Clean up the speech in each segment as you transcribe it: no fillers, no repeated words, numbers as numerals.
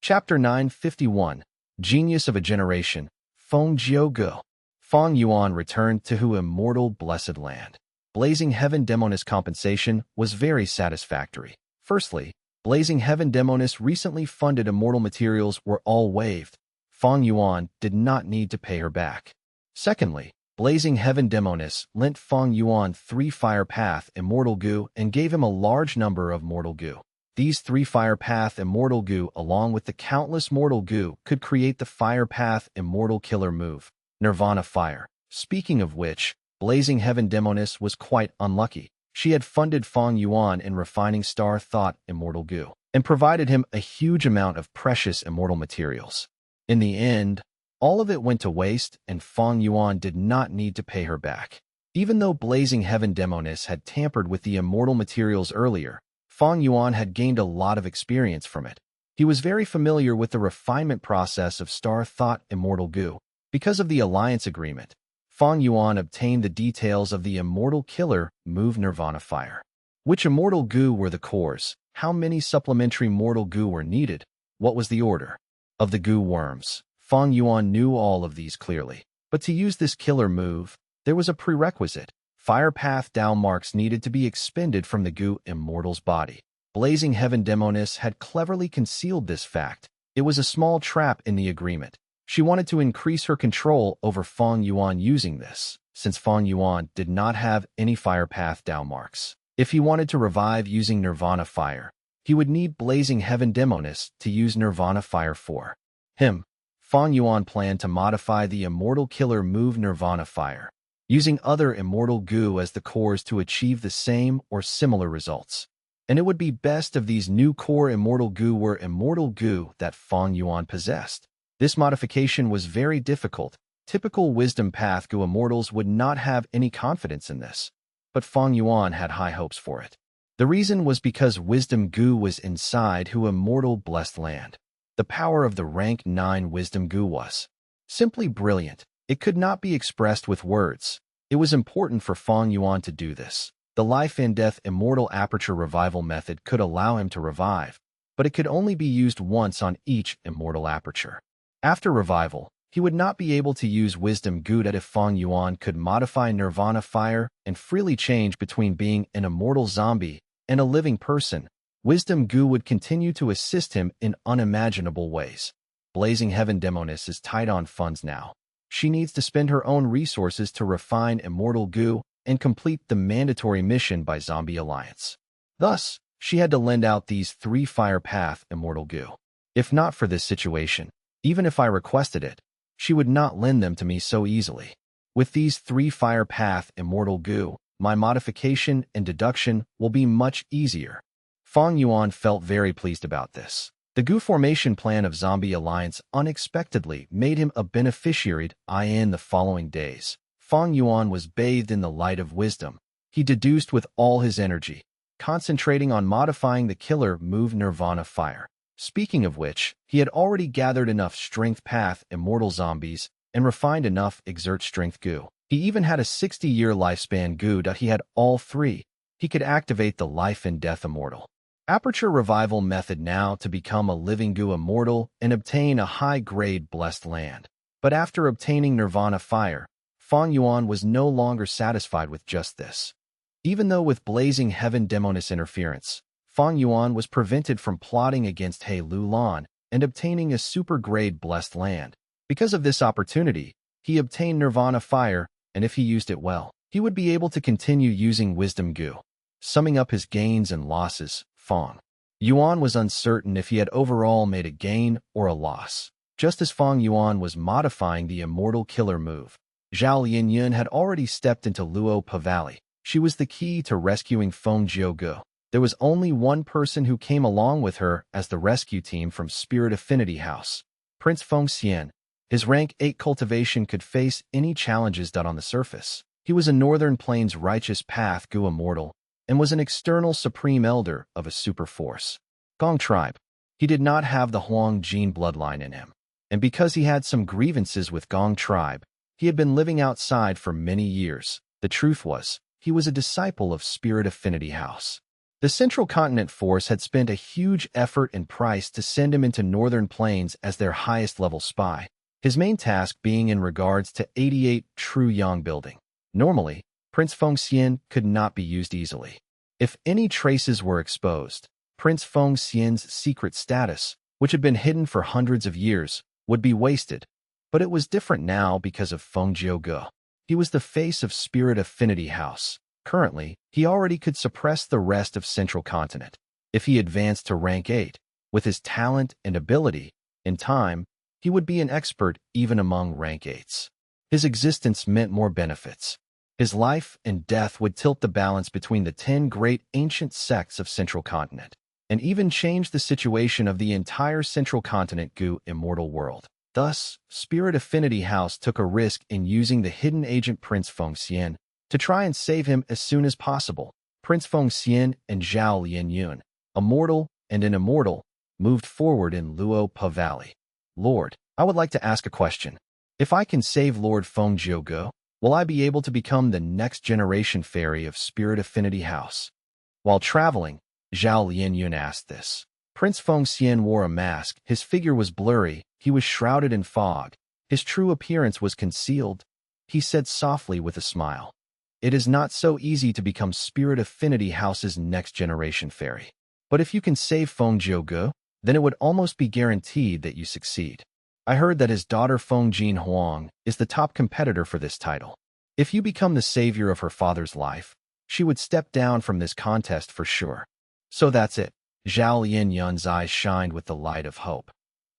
Chapter 951 Genius of a Generation Feng Jiuge. Fang Yuan returned to Hu immortal blessed land. Blazing Heaven Demonis compensation was very satisfactory. Firstly, Blazing Heaven Demonis recently funded immortal materials were all waived. Fang Yuan did not need to pay her back. Secondly, Blazing Heaven Demonis lent Fang Yuan 3 Fire Path Immortal Goo and gave him a large number of Mortal Goo. These 3 Fire Path Immortal Goo along with the countless Mortal Goo could create the Fire Path Immortal Killer move, Nirvana Fire. Speaking of which, Blazing Heaven Demonis was quite unlucky. She had funded Fang Yuan in refining Star Thought Immortal Goo and provided him a huge amount of precious immortal materials. In the end, all of it went to waste and Fang Yuan did not need to pay her back. Even though Blazing Heaven Demonis had tampered with the immortal materials earlier, Fang Yuan had gained a lot of experience from it. He was very familiar with the refinement process of Star Thought Immortal Goo. Because of the alliance agreement, Fang Yuan obtained the details of the immortal killer move Nirvana Fire. Which immortal goo were the cores? How many supplementary mortal goo were needed? What was the order of the goo worms? Fang Yuan knew all of these clearly. But to use this killer move, there was a prerequisite. Fire Path Dao marks needed to be expended from the goo immortal's body. Blazing Heaven Demonis had cleverly concealed this fact. It was a small trap in the agreement. She wanted to increase her control over Fang Yuan using this, since Fang Yuan did not have any Fire Path Dao marks. If he wanted to revive using Nirvana Fire, he would need Blazing Heaven Demonis to use Nirvana Fire for him. Fang Yuan planned to modify the immortal killer move Nirvana Fire, using other immortal goo as the cores to achieve the same or similar results. And it would be best if these new core immortal goo were immortal goo that Fang Yuan possessed. This modification was very difficult. Typical wisdom path goo immortals would not have any confidence in this, but Fang Yuan had high hopes for it. The reason was because wisdom goo was inside Hu immortal blessed land. The power of the rank 9 wisdom goo was simply brilliant. It could not be expressed with words. It was important for Fang Yuan to do this. The life and death immortal aperture revival method could allow him to revive, but it could only be used once on each immortal aperture. After revival, he would not be able to use wisdom goo that if Fang Yuan could modify Nirvana Fire and freely change between being an immortal zombie and a living person. Wisdom goo would continue to assist him in unimaginable ways. Blazing Heaven Demonis is tight on funds now. She needs to spend her own resources to refine immortal goo and complete the mandatory mission by Zombie Alliance. Thus, she had to lend out these 3 Fire Path Immortal Goo. If not for this situation, even if I requested it, she would not lend them to me so easily. With these 3 Fire Path Immortal Goo, my modification and deduction will be much easier. Fang Yuan felt very pleased about this. The goo formation plan of Zombie Alliance unexpectedly made him a beneficiary in the following days. Fang Yuan was bathed in the light of wisdom. He deduced with all his energy, concentrating on modifying the killer move Nirvana Fire. Speaking of which, he had already gathered enough Strength Path Immortal Zombies and refined enough Exert Strength Goo. He even had a 60-year lifespan goo that he had all 3. He could activate the Life and Death Immortal Aperture Revival method now to become a living goo immortal and obtain a high-grade blessed land. But after obtaining Nirvana Fire, Fang Yuan was no longer satisfied with just this. Even though with Blazing Heaven Demonis interference, Fang Yuan was prevented from plotting against He Lulan and obtaining a super-grade blessed land. Because of this opportunity, he obtained Nirvana Fire, and if he used it well, he would be able to continue using Wisdom Goo. Summing up his gains and losses, Fang Yuan was uncertain if he had overall made a gain or a loss. Just as Fang Yuan was modifying the immortal killer move, Zhao Linyun had already stepped into Luo Pa Valley. She was the key to rescuing Feng Jiuge. There was only one person who came along with her as the rescue team from Spirit Affinity House, Prince Feng Xian. His rank 8 cultivation could face any challenges done on the surface. He was a Northern Plains righteous path Goo immortal and was an external supreme elder of a super force. Gong tribe. He did not have the Huang Jin bloodline in him, and because he had some grievances with Gong tribe, he had been living outside for many years. The truth was, he was a disciple of Spirit Affinity House. The Central Continent Force had spent a huge effort and price to send him into Northern Plains as their highest-level spy, his main task being in regards to 88 True Yang building. Normally, Prince Feng Xian could not be used easily. If any traces were exposed, Prince Feng Xian's secret status, which had been hidden for hundreds of years, would be wasted. But it was different now because of Feng Jiuge. He was the face of Spirit Affinity House. Currently, he already could suppress the rest of Central Continent. If he advanced to rank 8, with his talent and ability, in time, he would be an expert even among rank 8s. His existence meant more benefits. His life and death would tilt the balance between the 10 great ancient sects of Central Continent, and even change the situation of the entire Central Continent Gu immortal world. Thus, Spirit Affinity House took a risk in using the hidden agent Prince Feng Xian to try and save him as soon as possible. Prince Feng Xian and Zhao Lianyun, a mortal and an immortal, moved forward in Luo Pa Valley. Lord, I would like to ask a question. If I can save Lord Feng Jiuge, will I be able to become the next generation fairy of Spirit Affinity House? While traveling, Zhao Lianyun asked this. Prince Feng Xian wore a mask. His figure was blurry. He was shrouded in fog. His true appearance was concealed. He said softly with a smile, "It is not so easy to become Spirit Affinity House's next generation fairy. But if you can save Feng Jiuge, then it would almost be guaranteed that you succeed. I heard that his daughter Feng Jin Huang is the top competitor for this title. If you become the savior of her father's life, she would step down from this contest for sure." So that's it. Zhao Lianyun's eyes shined with the light of hope.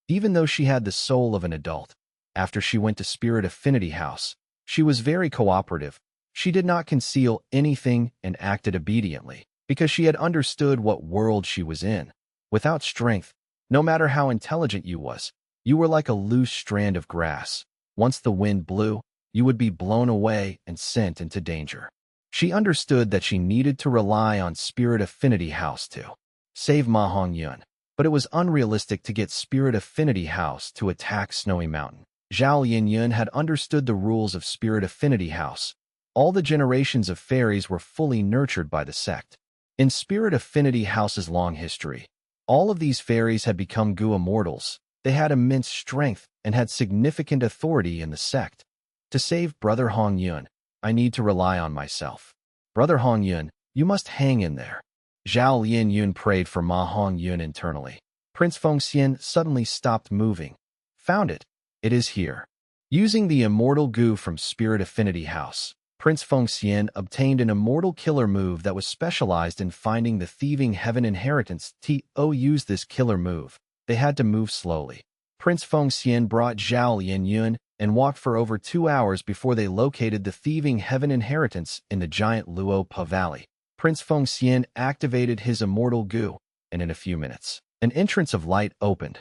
Even though she had the soul of an adult, after she went to Spirit Affinity House, she was very cooperative. She did not conceal anything and acted obediently, because she had understood what world she was in. Without strength, no matter how intelligent you were like a loose strand of grass. Once the wind blew, you would be blown away and sent into danger. She understood that she needed to rely on Spirit Affinity House to save Ma Hongyun, but it was unrealistic to get Spirit Affinity House to attack Snowy Mountain. Zhao Lianyun had understood the rules of Spirit Affinity House. All the generations of fairies were fully nurtured by the sect. In Spirit Affinity House's long history, all of these fairies had become Gu immortals. They had immense strength and had significant authority in the sect. To save Brother Hongyun, I need to rely on myself. Brother Hongyun, you must hang in there. Zhao Lianyun prayed for Ma Hongyun internally. Prince Feng Xian suddenly stopped moving. Found it. It is here. Using the immortal Gu from Spirit Affinity House, Prince Feng Xian obtained an immortal killer move that was specialized in finding the thieving heaven inheritance. To use this killer move, they had to move slowly. Prince Feng Xian brought Zhao Lianyun and walked for over 2 hours before they located the thieving heaven inheritance in the giant Luo Pa Valley. Prince Feng Xian activated his immortal Gu, and in a few minutes, an entrance of light opened.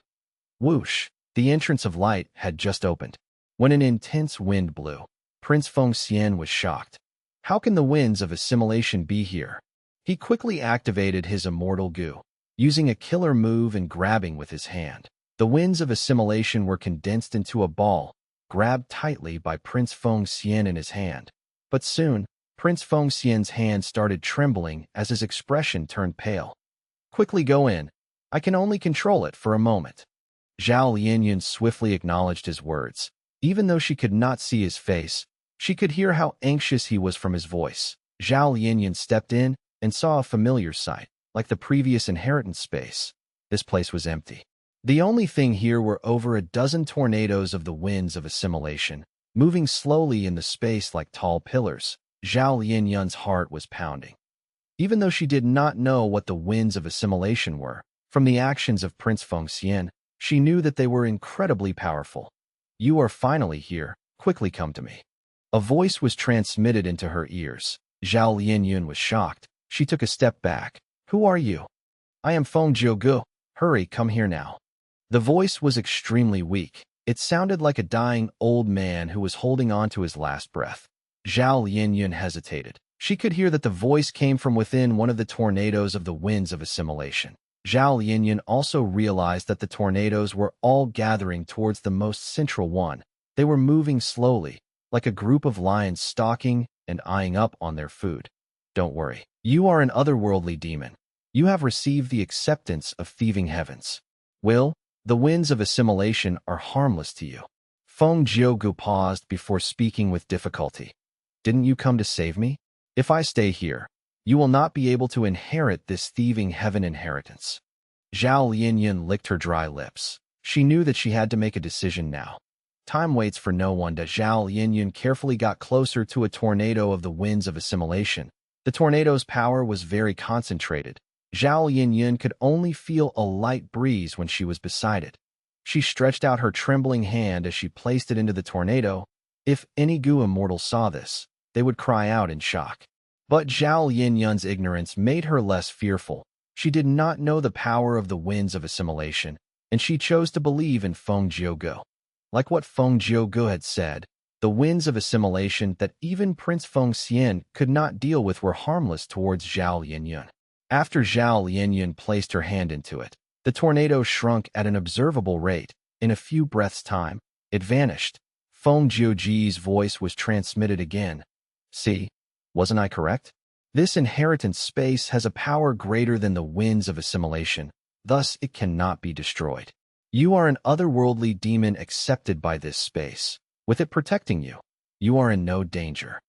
Whoosh! The entrance of light had just opened when an intense wind blew. Prince Feng Xian was shocked. How can the winds of assimilation be here? He quickly activated his immortal Gu, using a killer move and grabbing with his hand. The winds of assimilation were condensed into a ball, grabbed tightly by Prince Feng Xian in his hand. But soon, Prince Feng Xian's hand started trembling as his expression turned pale. Quickly go in. I can only control it for a moment. Zhao Lianyun swiftly acknowledged his words. Even though she could not see his face, she could hear how anxious he was from his voice. Zhao Lianyun stepped in and saw a familiar sight, like the previous inheritance space. This place was empty. The only thing here were over a dozen tornadoes of the winds of assimilation, moving slowly in the space like tall pillars. Zhao Lianyun's heart was pounding. Even though she did not know what the winds of assimilation were, from the actions of Prince Feng Xian, she knew that they were incredibly powerful. You are finally here. Quickly come to me. A voice was transmitted into her ears. Zhao Lianyun was shocked. She took a step back. Who are you? I am Feng Jiuge. Hurry, come here now. The voice was extremely weak. It sounded like a dying old man who was holding on to his last breath. Zhao Lianyun hesitated. She could hear that the voice came from within one of the tornadoes of the winds of assimilation. Zhao Lianyun also realized that the tornadoes were all gathering towards the most central one. They were moving slowly, like a group of lions stalking and eyeing up on their food. Don't worry. You are an otherworldly demon. You have received the acceptance of thieving heavens. Will, the winds of assimilation are harmless to you. Feng Jiugu paused before speaking with difficulty. Didn't you come to save me? If I stay here, you will not be able to inherit this thieving heaven inheritance. Zhao Linyun licked her dry lips. She knew that she had to make a decision now. Time waits for no one. Zhao Linyun carefully got closer to a tornado of the winds of assimilation. The tornado's power was very concentrated. Zhao Linyun could only feel a light breeze when she was beside it. She stretched out her trembling hand as she placed it into the tornado. If any Gu immortal saw this, they would cry out in shock. But Zhao Linyun's ignorance made her less fearful. She did not know the power of the winds of assimilation, and she chose to believe in Feng Jiugu. Like what Feng Jiugu had said, the winds of assimilation that even Prince Feng Xian could not deal with were harmless towards Zhao Linyun. After Zhao Linyun placed her hand into it, the tornado shrunk at an observable rate. In a few breaths' time, it vanished. Feng Jiuji's voice was transmitted again. See, wasn't I correct? This inheritance space has a power greater than the winds of assimilation, thus it cannot be destroyed. You are an otherworldly demon accepted by this space. With it protecting you, you are in no danger.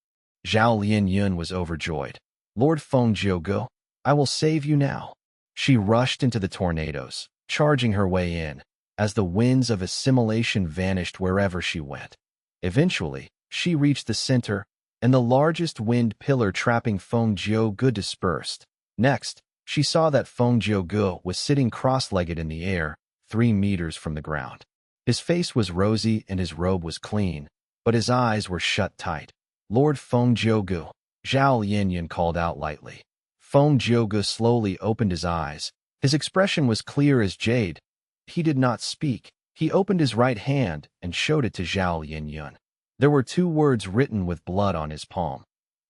Zhao Linyun was overjoyed. Lord Feng Jiugu, I will save you now. She rushed into the tornadoes, charging her way in, as the winds of assimilation vanished wherever she went. Eventually, she reached the center, and the largest wind pillar trapping Feng Jiugu dispersed. Next, she saw that Feng Jiugu was sitting cross-legged in the air, 3 meters from the ground. His face was rosy and his robe was clean, but his eyes were shut tight. Lord Feng Jiugu, Zhao Linyun called out lightly. Feng Jiugu slowly opened his eyes. His expression was clear as jade. He did not speak. He opened his right hand and showed it to Zhao Linyun. There were 2 words written with blood on his palm.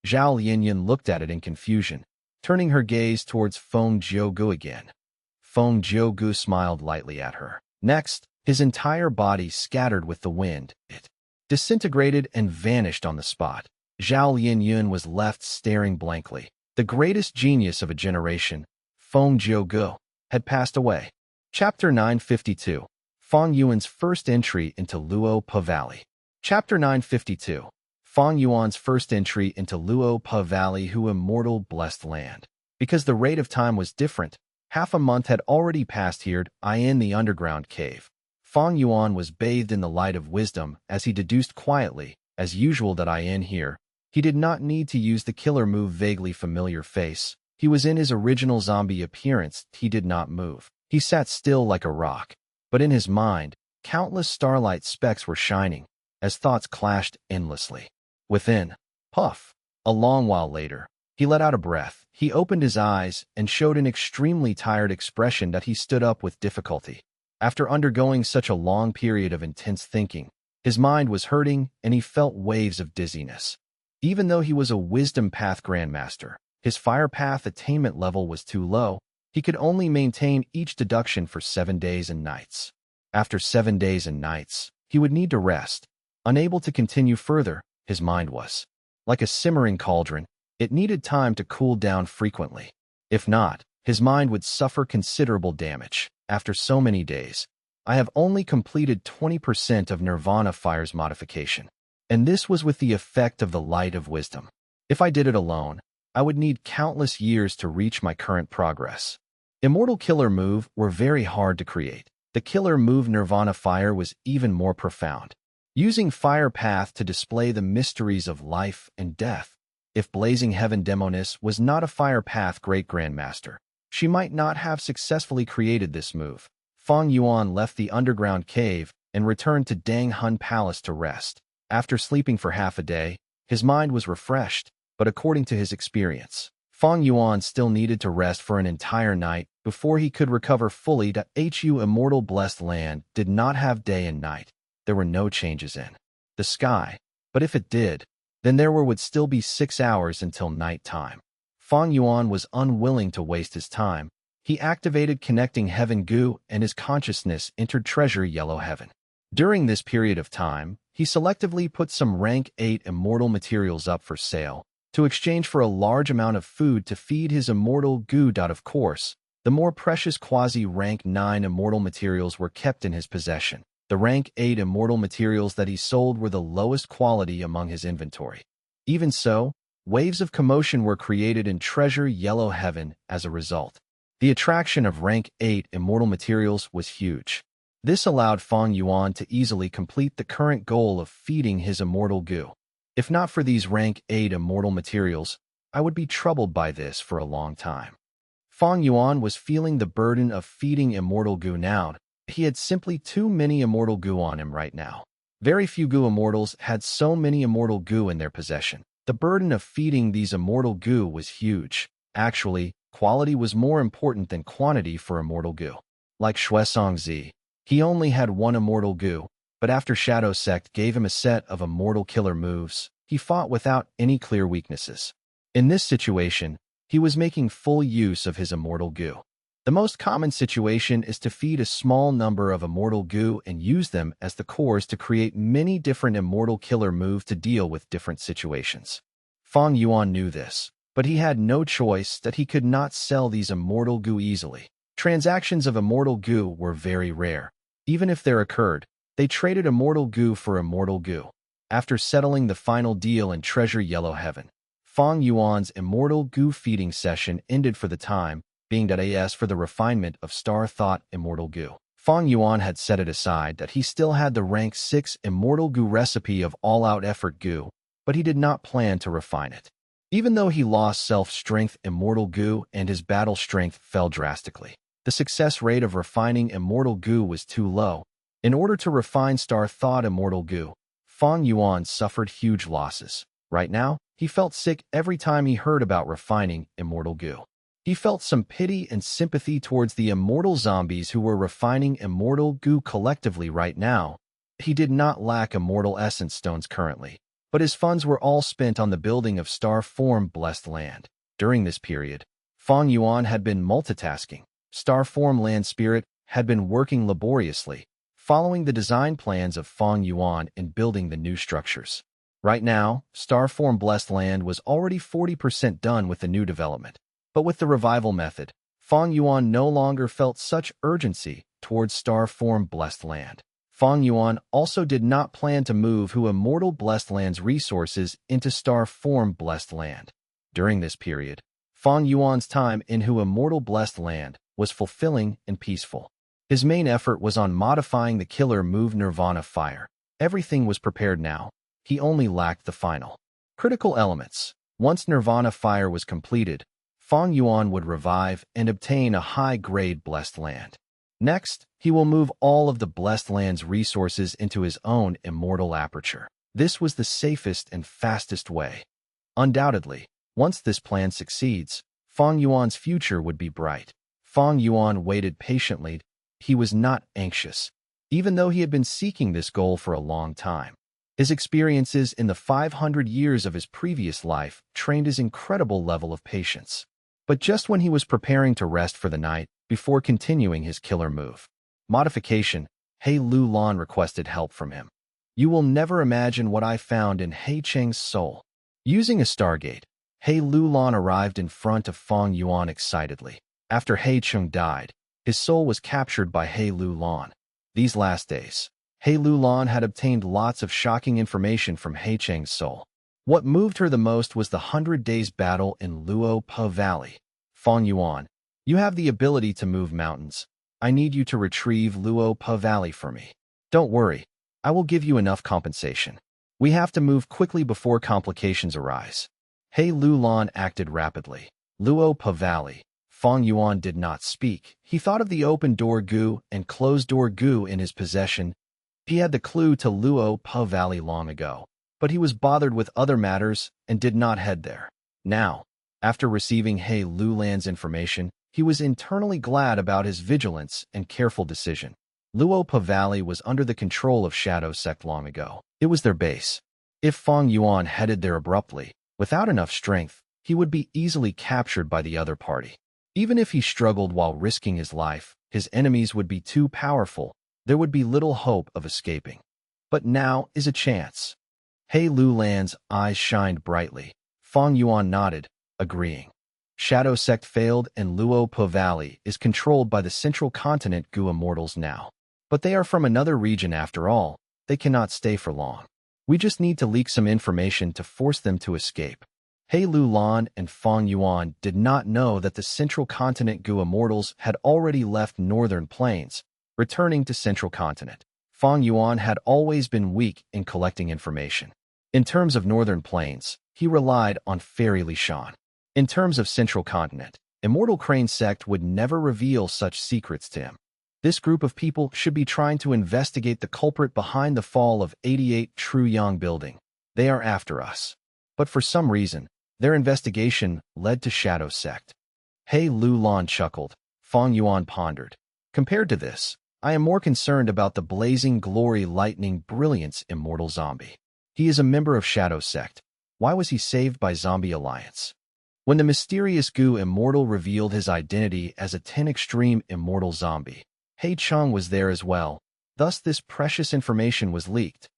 Zhao Linyun looked at it in confusion, turning her gaze towards Feng Jiugu again. Feng Jiugu smiled lightly at her. Next, his entire body scattered with the wind. It disintegrated and vanished on the spot. Zhao Linyun was left staring blankly. The greatest genius of a generation, Feng Jiugu, had passed away. Chapter 952. Fang Yuan's first entry into Luo Pa Valley. Chapter 952. Fang Yuan's first entry into Luo Pa Valley, who immortal blessed land. Because the rate of time was different, half a month had already passed here in the underground cave. Fang Yuan was bathed in the light of wisdom as he deduced quietly, as usual, that in here. He did not need to use the killer move vaguely familiar face. He was in his original zombie appearance. He did not move. He sat still like a rock. But in his mind, countless starlight specks were shining, as thoughts clashed endlessly. Within, puff. A long while later, he let out a breath. He opened his eyes and showed an extremely tired expression that he stood up with difficulty. After undergoing such a long period of intense thinking, his mind was hurting and he felt waves of dizziness. Even though he was a Wisdom Path Grandmaster, his Fire Path attainment level was too low. He could only maintain each deduction for 7 days and nights. After 7 days and nights, he would need to rest. Unable to continue further, his mind was like a simmering cauldron. It needed time to cool down frequently. If not, his mind would suffer considerable damage. After so many days, I have only completed 20% of Nirvana Fire's modification. And this was with the effect of the light of wisdom. If I did it alone, I would need countless years to reach my current progress. Immortal Killer Move were very hard to create. The killer move Nirvana Fire was even more profound. Using Fire Path to display the mysteries of life and death. If Blazing Heaven Demoness was not a Fire Path Great Grandmaster, she might not have successfully created this move. Fang Yuan left the underground cave and returned to Dang Hun Palace to rest. After sleeping for half a day, his mind was refreshed, but according to his experience, Fang Yuan still needed to rest for an entire night before he could recover fully. Hu Immortal Blessed Land did not have day and night. There were no changes in the sky, but if it did, then there would still be 6 hours until night time. Fang Yuan was unwilling to waste his time. He activated Connecting Heaven Gu and his consciousness entered Treasure Yellow Heaven. During this period of time, he selectively put some rank 8 immortal materials up for sale. to exchange for a large amount of food to feed his immortal goo. Of course, the more precious quasi-rank 9 immortal materials were kept in his possession. The rank 8 immortal materials that he sold were the lowest quality among his inventory. Even so, waves of commotion were created in Treasure Yellow Heaven as a result. The attraction of rank 8 immortal materials was huge. This allowed Fang Yuan to easily complete the current goal of feeding his immortal goo. If not for these rank 8 immortal materials, I would be troubled by this for a long time. Fang Yuan was feeling the burden of feeding immortal goo now. He had simply too many immortal goo on him right now. Very few goo immortals had so many immortal goo in their possession. The burden of feeding these immortal goo was huge. Actually, quality was more important than quantity for immortal goo. Like Shuesongzi, he only had 1 immortal goo, but after Shadow Sect gave him a set of immortal killer moves, he fought without any clear weaknesses. In this situation, he was making full use of his immortal goo. The most common situation is to feed a small number of immortal goo and use them as the cores to create many different immortal killer moves to deal with different situations. Fang Yuan knew this, but he had no choice that he could not sell these immortal goo easily. Transactions of immortal goo were very rare. Even if there occurred, they traded immortal goo for immortal goo. After settling the final deal in Treasure Yellow Heaven, Fang Yuan's immortal goo feeding session ended for the time, being as for the refinement of Star Thought immortal goo. Fang Yuan had set it aside that he still had the rank 6 immortal goo recipe of all-out effort goo, but he did not plan to refine it. Even though he lost self-strength immortal goo and his battle strength fell drastically, the success rate of refining immortal goo was too low. In order to refine Star Thought immortal goo, Fang Yuan suffered huge losses. Right now, he felt sick every time he heard about refining immortal goo. He felt some pity and sympathy towards the immortal zombies who were refining immortal goo collectively right now. He did not lack immortal essence stones currently, but his funds were all spent on the building of Star Form Blessed Land. During this period, Fang Yuan had been multitasking. Star Form Land Spirit had been working laboriously, following the design plans of Fang Yuan in building the new structures. Right now, Star Form Blessed Land was already 40% done with the new development. But with the revival method, Fang Yuan no longer felt such urgency towards Star Form Blessed Land. Fang Yuan also did not plan to move Hu Immortal Blessed Land's resources into Star Form Blessed Land. During this period, Fang Yuan's time in Hu Immortal Blessed Land was fulfilling and peaceful. His main effort was on modifying the killer move Nirvana Fire. Everything was prepared now. He only lacked the final critical elements. Once Nirvana Fire was completed, Fang Yuan would revive and obtain a high-grade Blessed Land. Next, he will move all of the Blessed Land's resources into his own immortal aperture. This was the safest and fastest way. Undoubtedly, once this plan succeeds, Fang Yuan's future would be bright. Fang Yuan waited patiently. He was not anxious, even though he had been seeking this goal for a long time. His experiences in the 500 years of his previous life trained his incredible level of patience. But just when he was preparing to rest for the night, before continuing his killer move, modification, He Lu Lan requested help from him. You will never imagine what I found in He Cheng's soul. Using a Stargate, He Lu Lan arrived in front of Fang Yuan excitedly. After He Cheng died, his soul was captured by He Lu Lan. These last days, He Lu Lan had obtained lots of shocking information from He Cheng's soul. What moved her the most was the 100 Days battle in Luo Pa Valley. Fang Yuan, you have the ability to move mountains. I need you to retrieve Luo Pa Valley for me. Don't worry, I will give you enough compensation. We have to move quickly before complications arise. He Lu Lan acted rapidly. Luo Pa Valley. Fang Yuan did not speak. He thought of the open door goo and closed door goo in his possession. He had the clue to Luo Pa Valley long ago, but he was bothered with other matters and did not head there. Now, after receiving He Lu Lan's information, he was internally glad about his vigilance and careful decision. Luo Pa Valley was under the control of Shadow Sect long ago. It was their base. If Fang Yuan headed there abruptly, without enough strength, he would be easily captured by the other party. Even if he struggled while risking his life, his enemies would be too powerful. There would be little hope of escaping. But now is a chance. He Lu Lan's eyes shined brightly. Fang Yuan nodded, agreeing. Shadow Sect failed and Luo Po Valley is controlled by the central continent Gu immortals now. But they are from another region after all. They cannot stay for long. We just need to leak some information to force them to escape. He Lu Lan and Fang Yuan did not know that the central continent Gu immortals had already left northern plains, returning to central continent. Fang Yuan had always been weak in collecting information. In terms of northern plains, he relied on Fairy Li Shan. In terms of central continent, Immortal Crane Sect would never reveal such secrets to him. This group of people should be trying to investigate the culprit behind the fall of 88 True Yang Building. They are after us. But for some reason, their investigation led to Shadow Sect. He Lu Lan chuckled. Fang Yuan pondered. Compared to this, I am more concerned about the blazing glory lightning brilliance immortal zombie. He is a member of Shadow Sect. Why was he saved by Zombie Alliance? When the mysterious Gu immortal revealed his identity as a 10 extreme immortal zombie, He Chung was there as well. Thus this precious information was leaked.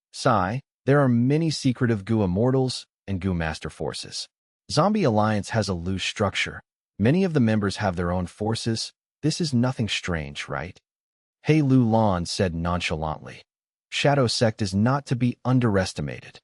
There are many secretive Gu immortals and Gu master forces. Zombie Alliance has a loose structure. Many of the members have their own forces. This is nothing strange, right? He Lu Lan said nonchalantly. Shadow Sect is not to be underestimated.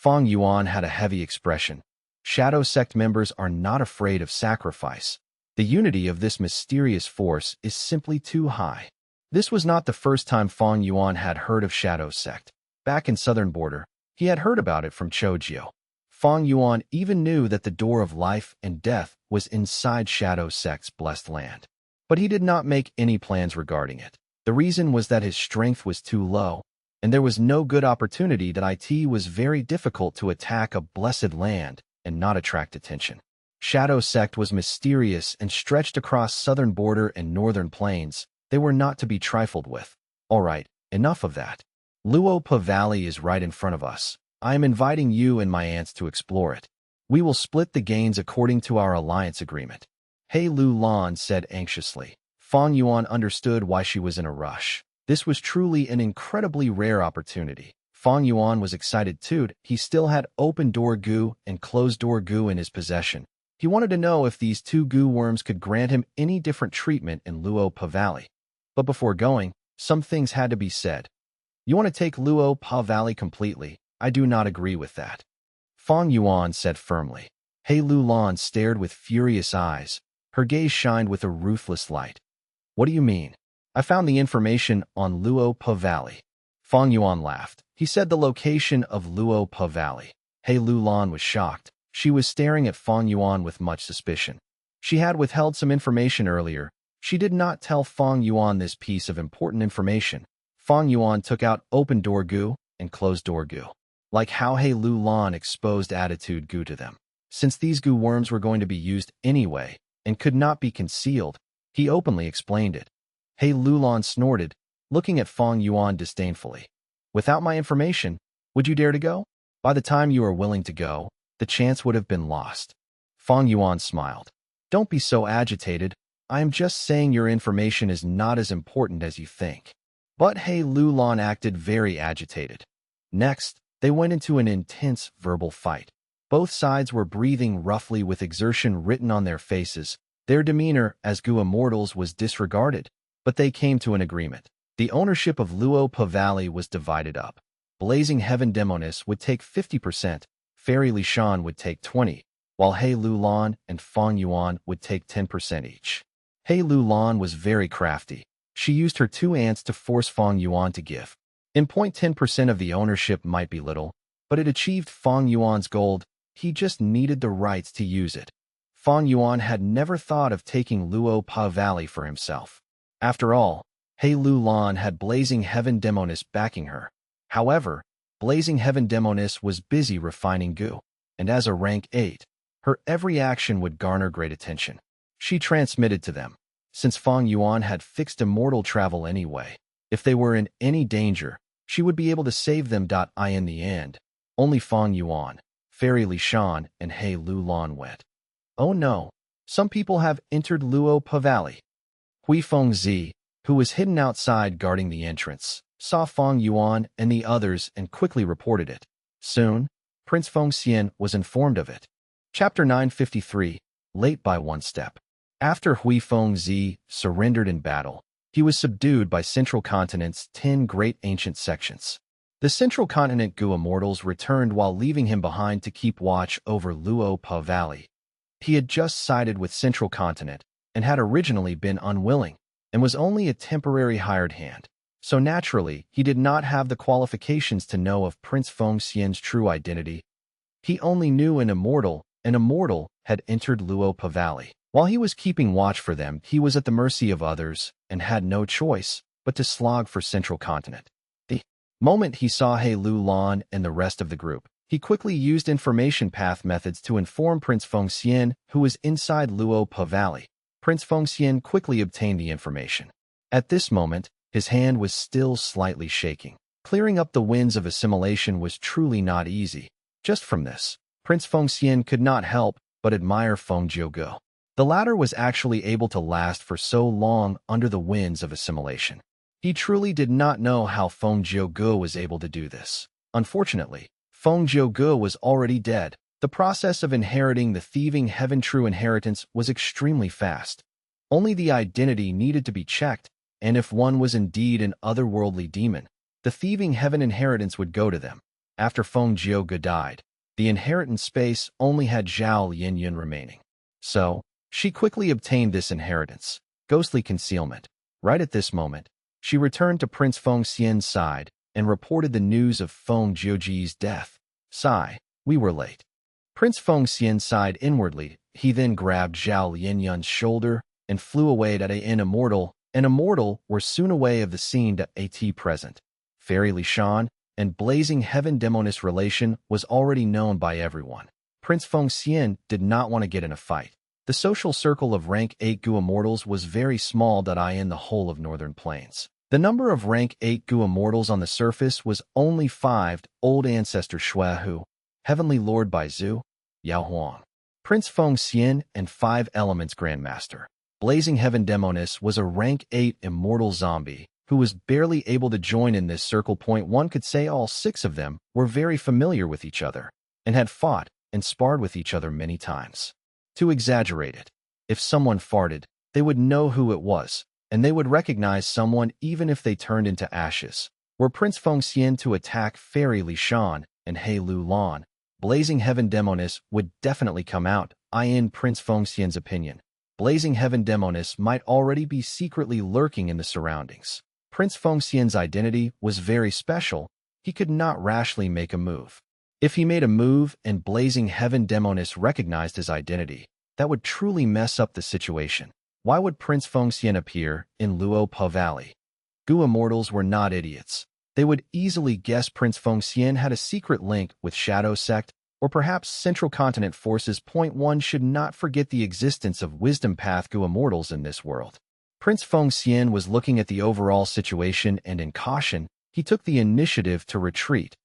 Fang Yuan had a heavy expression. Shadow Sect members are not afraid of sacrifice. The unity of this mysterious force is simply too high. This was not the first time Fang Yuan had heard of Shadow Sect. Back in southern border, he had heard about it from Chojiu. Fang Yuan even knew that the door of life and death was inside Shadow Sect's blessed land. But he did not make any plans regarding it. The reason was that his strength was too low, and there was no good opportunity that it was very difficult to attack a blessed land and not attract attention. Shadow Sect was mysterious and stretched across southern border and northern plains. They were not to be trifled with. All right, enough of that. Luo Po Valley is right in front of us. I am inviting you and my aunts to explore it. We will split the gains according to our alliance agreement. He Lu Lan said anxiously. Fang Yuan understood why she was in a rush. This was truly an incredibly rare opportunity. Fang Yuan was excited too. He still had open-door Gu and closed-door Gu in his possession. He wanted to know if these two Gu worms could grant him any different treatment in Luo Po Valley. But before going, some things had to be said. You want to take Luo Po Valley completely? I do not agree with that. Fang Yuan said firmly. He Lu Lan stared with furious eyes. Her gaze shined with a ruthless light. What do you mean? I found the information on Luo Po Valley. Fang Yuan laughed. He said the location of Luo Po Valley. He Lu Lan was shocked. She was staring at Fang Yuan with much suspicion. She had withheld some information earlier. She did not tell Fang Yuan this piece of important information. Fang Yuan took out open-door Gu and closed-door Gu. Like how He Lu Lan exposed attitude Gu to them. Since these Gu worms were going to be used anyway and could not be concealed, he openly explained it. He Lu Lan snorted, looking at Fang Yuan disdainfully. Without my information, would you dare to go? By the time you are willing to go, the chance would have been lost. Fang Yuan smiled. Don't be so agitated. I am just saying your information is not as important as you think. But He Lu Lan acted very agitated. Next, they went into an intense verbal fight. Both sides were breathing roughly with exertion written on their faces. Their demeanor as Gu immortals was disregarded, but they came to an agreement. The ownership of Luo Po Valley was divided up. Blazing Heaven Demonis would take 50%, Fairy Li Shan would take 20%, while He Lu Lan and Fang Yuan would take 10% each. He Lu Lan was very crafty. She used her two aunts to force Fang Yuan to give. In point 10% of the ownership might be little, but it achieved Fang Yuan's goal. He just needed the rights to use it. Fang Yuan had never thought of taking Luo Po Valley for himself. After all, He Lu Lan had Blazing Heaven Demonis backing her. However, Blazing Heaven Demonis was busy refining Gu, and as a rank 8, her every action would garner great attention. She transmitted to them. Since Fang Yuan had fixed immortal travel anyway, if they were in any danger, she would be able to save them. In the end, only Fang Yuan, Fairy Li Shan, and He Lu Lan went. Oh no, some people have entered Luo Po Valley. Hui Fengzi, who was hidden outside guarding the entrance, saw Fang Yuan and the others and quickly reported it. Soon, Prince Fengxian was informed of it. Chapter 953, Late by One Step. After Hui Fengzi surrendered in battle, he was subdued by Central Continent's 10 great ancient sections. The Central Continent Gu immortals returned while leaving him behind to keep watch over Luo Pa Valley. He had just sided with Central Continent and had originally been unwilling and was only a temporary hired hand. So naturally, he did not have the qualifications to know of Prince Feng Xian's true identity. He only knew an immortal had entered Luo Pa Valley. While he was keeping watch for them, he was at the mercy of others and had no choice but to slog for Central Continent. The moment he saw He Lu Lan and the rest of the group, he quickly used information path methods to inform Prince Feng Xian, who was inside Luo Pa Valley. Prince Feng Xian quickly obtained the information. At this moment, his hand was still slightly shaking. Clearing up the winds of assimilation was truly not easy. Just from this, Prince Feng Xian could not help but admire Feng Jiuge. The latter was actually able to last for so long under the winds of assimilation. He truly did not know how Feng Jiuge was able to do this. Unfortunately, Feng Jiuge was already dead. The process of inheriting the thieving heaven true inheritance was extremely fast. Only the identity needed to be checked, and if one was indeed an otherworldly demon, the thieving heaven inheritance would go to them. After Feng Jiuge died, the inheritance space only had Zhao Yinyun remaining. So, she quickly obtained this inheritance, ghostly concealment. Right at this moment, she returned to Prince Feng Xian's side and reported the news of Feng Jiuji's death. Sigh, we were late. Prince Feng Xian sighed inwardly. He then grabbed Zhao Yinyun's shoulder and flew away to an immortal. An immortal were soon away of the scene to at present. Fairy Li Shan and blazing heaven demonist relation was already known by everyone. Prince Feng Xian did not want to get in a fight. The social circle of rank 8 Gu immortals was very small in the whole of Northern Plains. The number of rank 8 Gu immortals on the surface was only 5: Old Ancestor Shui Hu, Heavenly Lord Bai Zhu, Yao Huang, Prince Feng Xian, and 5 Elements Grandmaster. Blazing Heaven Demonist was a rank 8 immortal zombie who was barely able to join in this circle. One could say all 6 of them were very familiar with each other and had fought and sparred with each other many times. To exaggerate it, if someone farted, they would know who it was, and they would recognize someone even if they turned into ashes. Were Prince Feng Xian to attack Fairy Li Shan and He Lu Lan, Blazing Heaven Demonist would definitely come out. In Prince Feng Xian's opinion, Blazing Heaven Demonist might already be secretly lurking in the surroundings. Prince Feng Xian's identity was very special. He could not rashly make a move. If he made a move and Blazing Heaven Demonist recognized his identity, that would truly mess up the situation. Why would Prince Feng Xian appear in Luo Pa Valley? Gu immortals were not idiots. They would easily guess Prince Feng Xian had a secret link with Shadow Sect or perhaps Central Continent forces. One should not forget the existence of Wisdom Path Gu immortals in this world. Prince Feng Xian was looking at the overall situation and in caution, he took the initiative to retreat,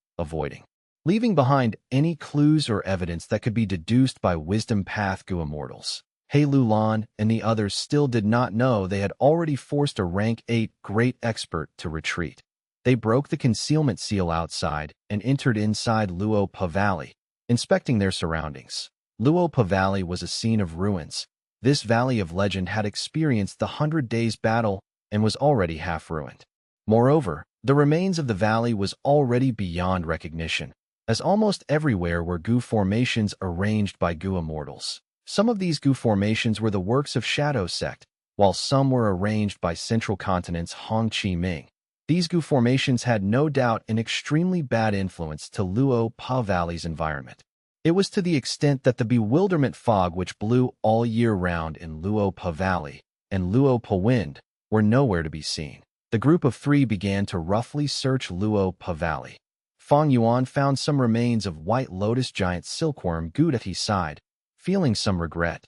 leaving behind any clues or evidence that could be deduced by Wisdom Path Gu immortals. He Lu Lan and the others still did not know they had already forced a rank 8 great expert to retreat. They broke the concealment seal outside and entered inside Luo Pa Valley, inspecting their surroundings. Luo Pa Valley was a scene of ruins. This valley of legend had experienced the 100 Days battle and was already half ruined. Moreover, the remains of the valley was already beyond recognition, as almost everywhere were Gu formations arranged by Gu immortals. Some of these Gu formations were the works of Shadow Sect, while some were arranged by Central Continent's Hong Chi Ming. These Gu formations had no doubt an extremely bad influence to Luo Pa Valley's environment. It was to the extent that the bewilderment fog which blew all year round in Luo Pa Valley and Luo Pa Wind were nowhere to be seen. The group of 3 began to roughly search Luo Pa Valley. Fang Yuan found some remains of White Lotus Giant Silkworm Gu at his side, feeling some regret.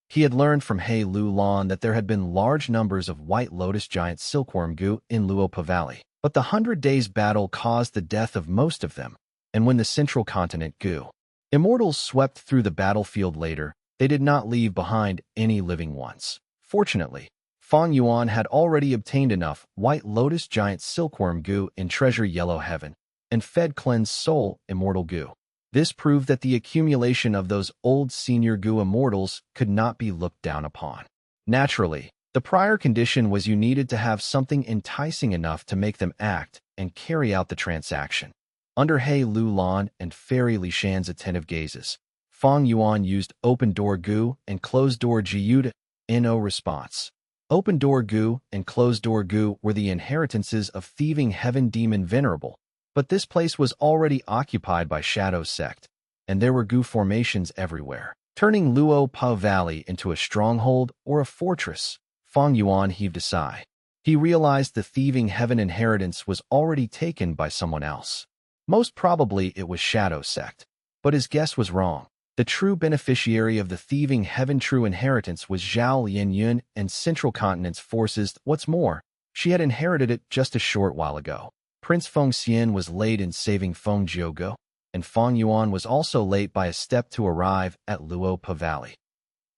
He had learned from He Lu Lan that there had been large numbers of White Lotus Giant Silkworm Gu in Luo Pa Valley, but the 100 Days battle caused the death of most of them, and when the Central Continent Gu immortals swept through the battlefield later, they did not leave behind any living ones. Fortunately, Fang Yuan had already obtained enough White Lotus Giant Silkworm Gu in Treasure Yellow Heaven and fed Cleansed Soul Immortal Gu. This proved that the accumulation of those old senior Gu immortals could not be looked down upon. Naturally, the prior condition was you needed to have something enticing enough to make them act and carry out the transaction. Under He Lu Lan and Fairy Li Shan's attentive gazes, Fang Yuan used open-door Gu and closed-door Jiu in no response. Open-door Gu and closed-door Gu were the inheritances of thieving heaven demon Venerable, but this place was already occupied by Shadow Sect, and there were Gu formations everywhere, turning Luo Pa Valley into a stronghold or a fortress. Fang Yuan heaved a sigh. He realized the thieving heaven inheritance was already taken by someone else. Most probably it was Shadow Sect, but his guess was wrong. The true beneficiary of the thieving heaven true inheritance was Zhao Lianyun and Central Continent's forces. What's more, she had inherited it just a short while ago. Prince Feng Xian was late in saving Feng Jiuge, and Fang Yuan was also late by a step to arrive at Luo Pa Valley.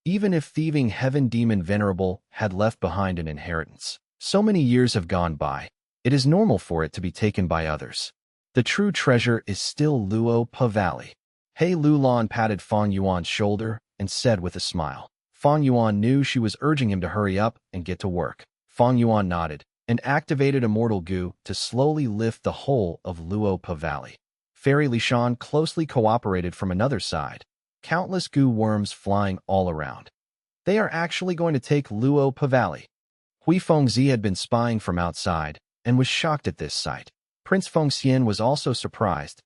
Even if thieving heaven demon Venerable had left behind an inheritance, so many years have gone by, it is normal for it to be taken by others. The true treasure is still Luo Pa Valley. He Lu Lan patted Fang Yuan's shoulder and said with a smile. Fang Yuan knew she was urging him to hurry up and get to work. Fang Yuan nodded and activated Immortal Gu to slowly lift the whole of Luo Pa Valley. Fairy Li Shan closely cooperated from another side, countless Gu worms flying all around. They are actually going to take Luo Pa Valley. Hui Fengzi had been spying from outside and was shocked at this sight. Prince Feng Xian was also surprised.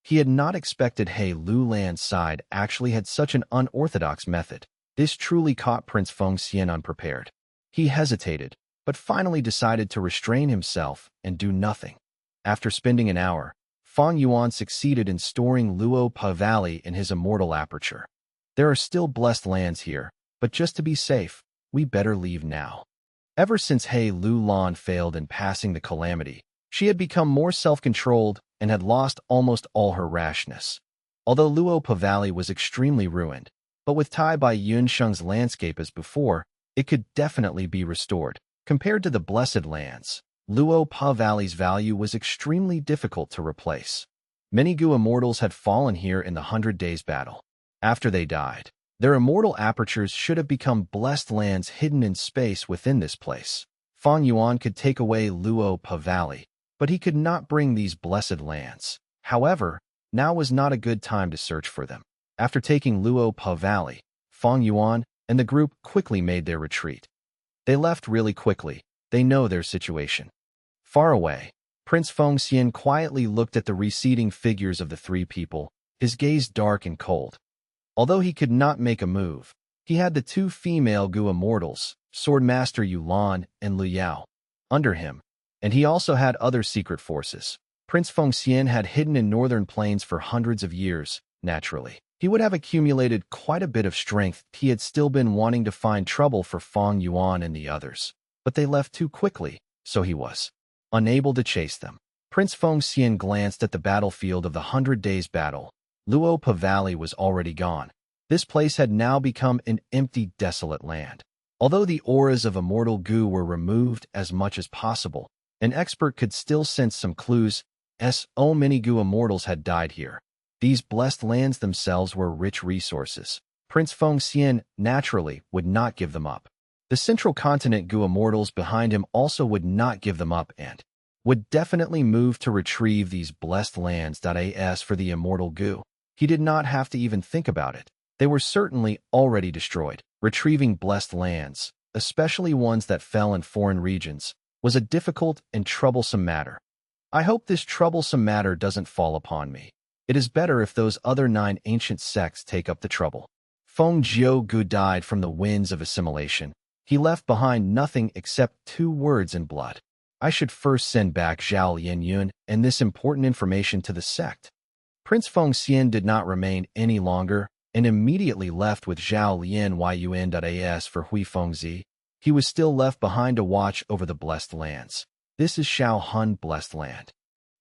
He had not expected He Lu Lan's side actually had such an unorthodox method. This truly caught Prince Feng Xian unprepared. He hesitated, but finally decided to restrain himself and do nothing. After spending an hour, Fang Yuan succeeded in storing Luo Pa Valley in his immortal aperture. There are still blessed lands here, but just to be safe, we better leave now. Ever since He Lu Lan failed in passing the calamity, she had become more self-controlled and had lost almost all her rashness. Although Luo Pa Valley was extremely ruined, but with Tai Bai Yunsheng's landscape as before, it could definitely be restored. Compared to the Blessed Lands, Luo Pa Valley's value was extremely difficult to replace. Many Gu immortals had fallen here in the 100 Days battle. After they died, their immortal apertures should have become blessed lands hidden in space within this place. Fang Yuan could take away Luo Pa Valley, but he could not bring these blessed lands. However, now was not a good time to search for them. After taking Luo Pa Valley, Fang Yuan and the group quickly made their retreat. They left really quickly. They know their situation. Far away, Prince Feng Xian quietly looked at the receding figures of the three people, his gaze dark and cold. Although he could not make a move, he had the two female Gu immortals, Swordmaster Yulan and Lu Yao, under him, and he also had other secret forces. Prince Feng Xian had hidden in northern plains for hundreds of years. Naturally, he would have accumulated quite a bit of strength. He had still been wanting to find trouble for Fang Yuan and the others, but they left too quickly, so he was unable to chase them. Prince Feng Xian glanced at the battlefield of the 100 Days battle. Luo Pa Valley was already gone. This place had now become an empty, desolate land. Although the auras of immortal Gu were removed as much as possible, an expert could still sense some clues. So many Gu immortals had died here. These blessed lands themselves were rich resources. Prince Feng Xian, naturally, would not give them up. The Central Continent Gu immortals behind him also would not give them up and would definitely move to retrieve these blessed lands. As for the immortal Gu, he did not have to even think about it. They were certainly already destroyed. Retrieving blessed lands, especially ones that fell in foreign regions, was a difficult and troublesome matter. I hope this troublesome matter doesn't fall upon me. It is better if those other 9 ancient sects take up the trouble. Feng Jiuge died from the winds of assimilation. He left behind nothing except 2 words in blood. I should first send back Zhao Lianyun and this important information to the sect. Prince Feng Xian did not remain any longer and immediately left with Zhao Lianyun for Hui Fengzi. He was still left behind to watch over the blessed lands. This is Shao Hun Blessed Land.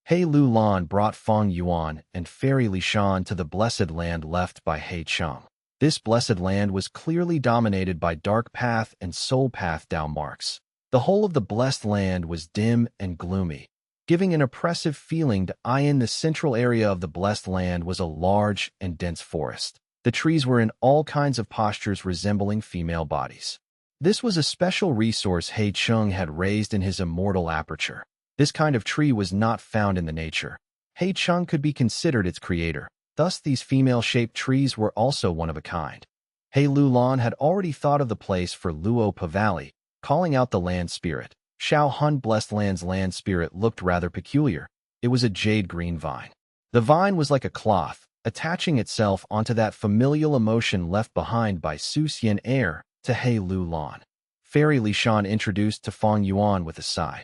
He Lu Lan brought Fang Yuan and Fairy Li Shan to the blessed land left by He Cheng. This blessed land was clearly dominated by dark path and soul path Dao marks. The whole of the blessed land was dim and gloomy. giving an oppressive feeling to eye. In the central area of the blessed land was a large and dense forest. The trees were in all kinds of postures resembling female bodies. This was a special resource He Chung had raised in his immortal aperture. This kind of tree was not found in the nature. He Chung could be considered its creator. Thus, these female-shaped trees were also one of a kind. He Lulan had already thought of the place for Luo Pa Valley, calling out the land spirit. Xiao Hun Blessed Land's land spirit looked rather peculiar. It was a jade-green vine. The vine was like a cloth, attaching itself onto that familial emotion left behind by Su Xian Air to He Lulan. Fairy Li Shan introduced to Fang Yuan with a sigh.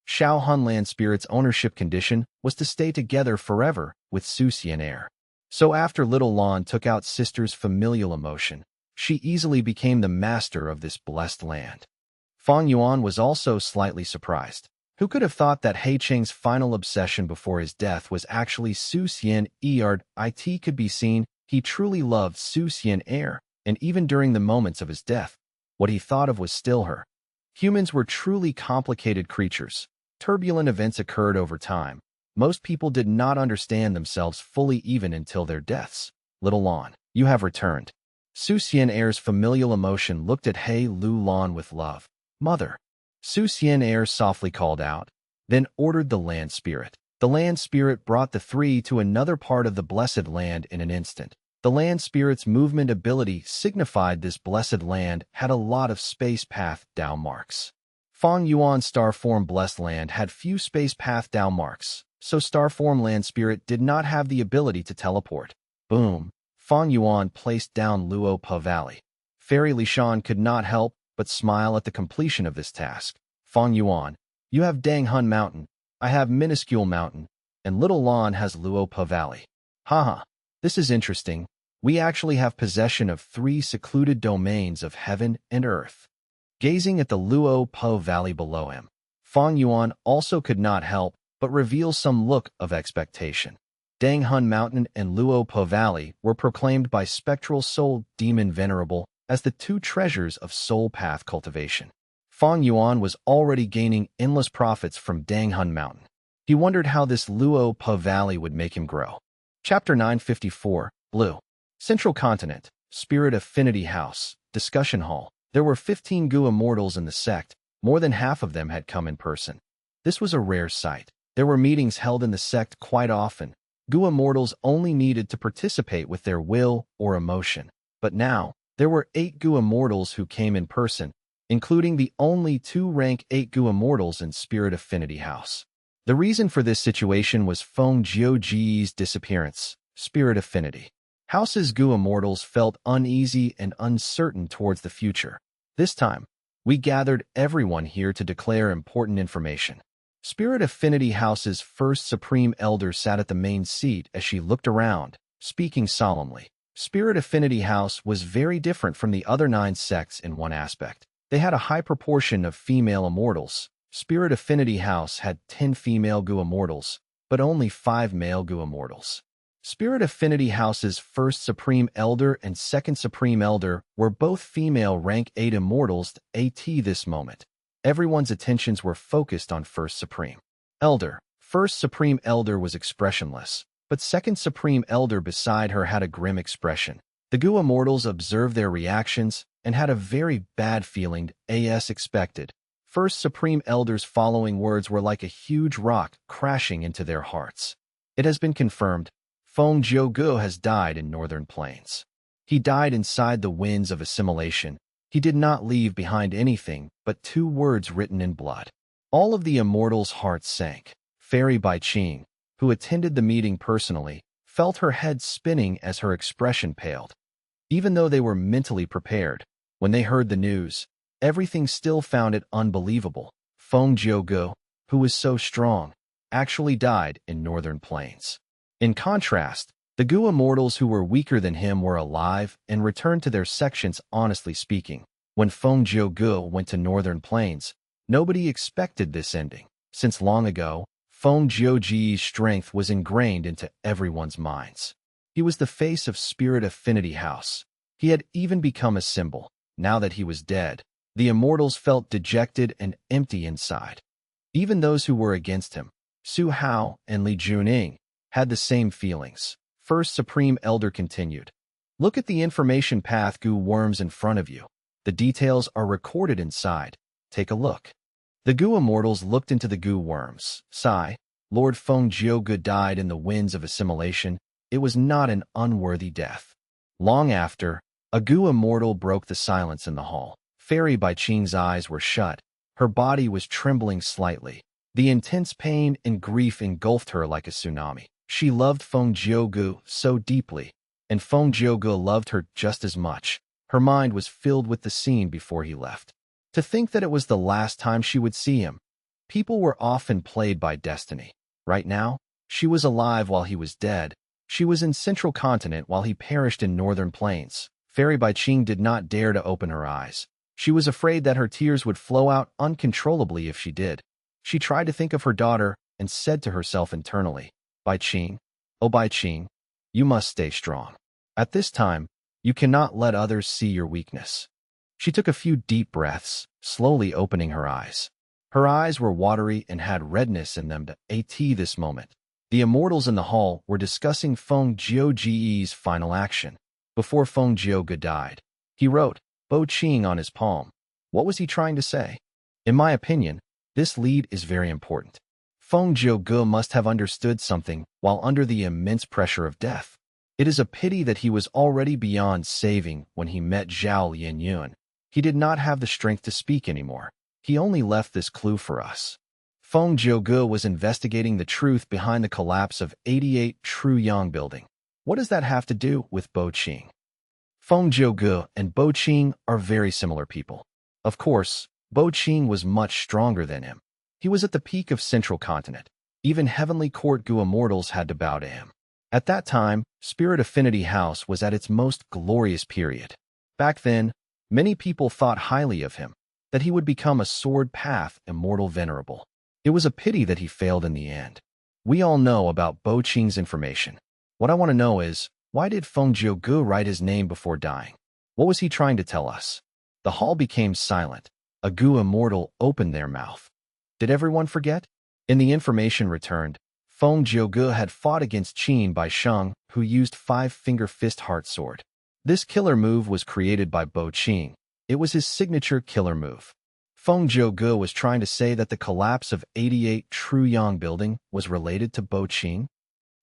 Xiao Hun land spirit's ownership condition was to stay together forever with Su Xian Air. So after little Lan took out sister's familial emotion, she easily became the master of this blessed land. Fang Yuan was also slightly surprised. Who could have thought that He Cheng's final obsession before his death was actually Su Xian Erd? It could be seen he truly loved Su Xian Air, and even during the moments of his death, what he thought of was still her. Humans were truly complicated creatures. Turbulent events occurred over time. Most people did not understand themselves fully even until their deaths. Little Lan, you have returned. Su Xian Air's familial emotion looked at He Lulan with love. Mother. Su Xian Air softly called out, then ordered the land spirit. The land spirit brought the three to another part of the blessed land in an instant. The land spirit's movement ability signified this blessed land had a lot of space path down marks. Fang Yuan Starform Blessed Land had few space path down marks, so Starform Land Spirit did not have the ability to teleport. Boom! Fang Yuan placed down Luo Pa Valley. Fairy Li Shan could not help but smile at the completion of this task. Fang Yuan, you have Dang Hun Mountain, I have Minuscule Mountain, and Little Lan has Luo Pa Valley. Haha, this is interesting. We actually have possession of 3 secluded domains of heaven and earth. Gazing at the Luo Pa Valley below him, Fang Yuan also could not help but reveal some look of expectation. Dang Hun Mountain and Luo Pa Valley were proclaimed by Spectral Soul Demon Venerable as the 2 treasures of soul path cultivation. Fang Yuan was already gaining endless profits from Dang Hun Mountain. He wondered how this Luo Pa Valley would make him grow. Chapter 954, Blue. Central Continent, Spirit Affinity House, Discussion Hall. There were 15 Gu immortals in the sect. More than half of them had come in person. This was a rare sight. There were meetings held in the sect quite often. Gu immortals only needed to participate with their will or emotion. But now, there were 8 Gu immortals who came in person, including the only 2 rank 8 Gu immortals in Spirit Affinity House. The reason for this situation was Feng Jiuji's disappearance. Spirit Affinity House's Gu immortals felt uneasy and uncertain towards the future. This time, we gathered everyone here to declare important information. Spirit Affinity House's first Supreme Elder sat at the main seat as she looked around, speaking solemnly. Spirit Affinity House was very different from the other 9 sects in one aspect. They had a high proportion of female immortals. Spirit Affinity House had 10 female Gu immortals, but only 5 male Gu immortals. Spirit Affinity House's first Supreme Elder and second Supreme Elder were both female rank 8 immortals at this moment. Everyone's attentions were focused on first Supreme Elder. First Supreme Elder was expressionless, but second Supreme Elder beside her had a grim expression. The Gu immortals observed their reactions and had a very bad feeling as expected. First Supreme Elder's following words were like a huge rock crashing into their hearts. It has been confirmed. Feng Jiugu has died in Northern Plains. He died inside the winds of assimilation. He did not leave behind anything but 2 words written in blood. All of the immortals' hearts sank. Fairy Bai Qing, who attended the meeting personally, felt her head spinning as her expression paled. Even though they were mentally prepared, when they heard the news, everything still found it unbelievable. Feng Jiugu, who was so strong, actually died in Northern Plains. In contrast, the Gu immortals who were weaker than him were alive and returned to their sections. Honestly speaking, when Feng Jiugu went to Northern Plains, nobody expected this ending. Since long ago, Feng Jiuji's strength was ingrained into everyone's minds. He was the face of Spirit Affinity House. He had even become a symbol. Now that he was dead, the immortals felt dejected and empty inside. Even those who were against him, Su Hao and Li Juning had the same feelings. First Supreme Elder continued. Look at the information path goo worms in front of you. The details are recorded inside. Take a look. The goo immortals looked into the goo worms. Sigh. Lord Feng Jiuge died in the winds of assimilation. It was not an unworthy death. Long after, a goo immortal broke the silence in the hall. Fairy Baiqing's eyes were shut. Her body was trembling slightly. The intense pain and grief engulfed her like a tsunami. She loved Feng Jiuge so deeply, and Feng Jiuge loved her just as much. Her mind was filled with the scene before he left. To think that it was the last time she would see him. People were often played by destiny. Right now, she was alive while he was dead. She was in Central Continent while he perished in Northern Plains. Fairy Baiqing did not dare to open her eyes. She was afraid that her tears would flow out uncontrollably if she did. She tried to think of her daughter and said to herself internally, Baiqing, oh Baiqing, you must stay strong. At this time, you cannot let others see your weakness. She took a few deep breaths, slowly opening her eyes. Her eyes were watery and had redness in them this moment. The immortals in the hall were discussing Feng Jiuge's final action. Before Feng Jiuge died, he wrote Baiqing on his palm. What was he trying to say? In my opinion, this lead is very important. Feng Jiuge must have understood something while under the immense pressure of death. It is a pity that he was already beyond saving when he met Zhao Lianyuan. He did not have the strength to speak anymore. He only left this clue for us. Feng Jiuge was investigating the truth behind the collapse of 88 Truyang building. What does that have to do with Baiqing? Feng Jiuge and Baiqing are very similar people. Of course, Baiqing was much stronger than him. He was at the peak of Central Continent. Even Heavenly Court Gu immortals had to bow to him. At that time, Spirit Affinity House was at its most glorious period. Back then, many people thought highly of him, that he would become a sword path immortal venerable. It was a pity that he failed in the end. We all know about Baiqing's information. What I want to know is, why did Feng Jiuge write his name before dying? What was he trying to tell us? The hall became silent. A Gu immortal opened their mouth. Did everyone forget? In the information returned, Feng Jiuge had fought against Qin Bai Sheng, who used five-finger fist heart sword. This killer move was created by Baiqing. It was his signature killer move. Feng Jiuge was trying to say that the collapse of 88 Truyang building was related to Baiqing.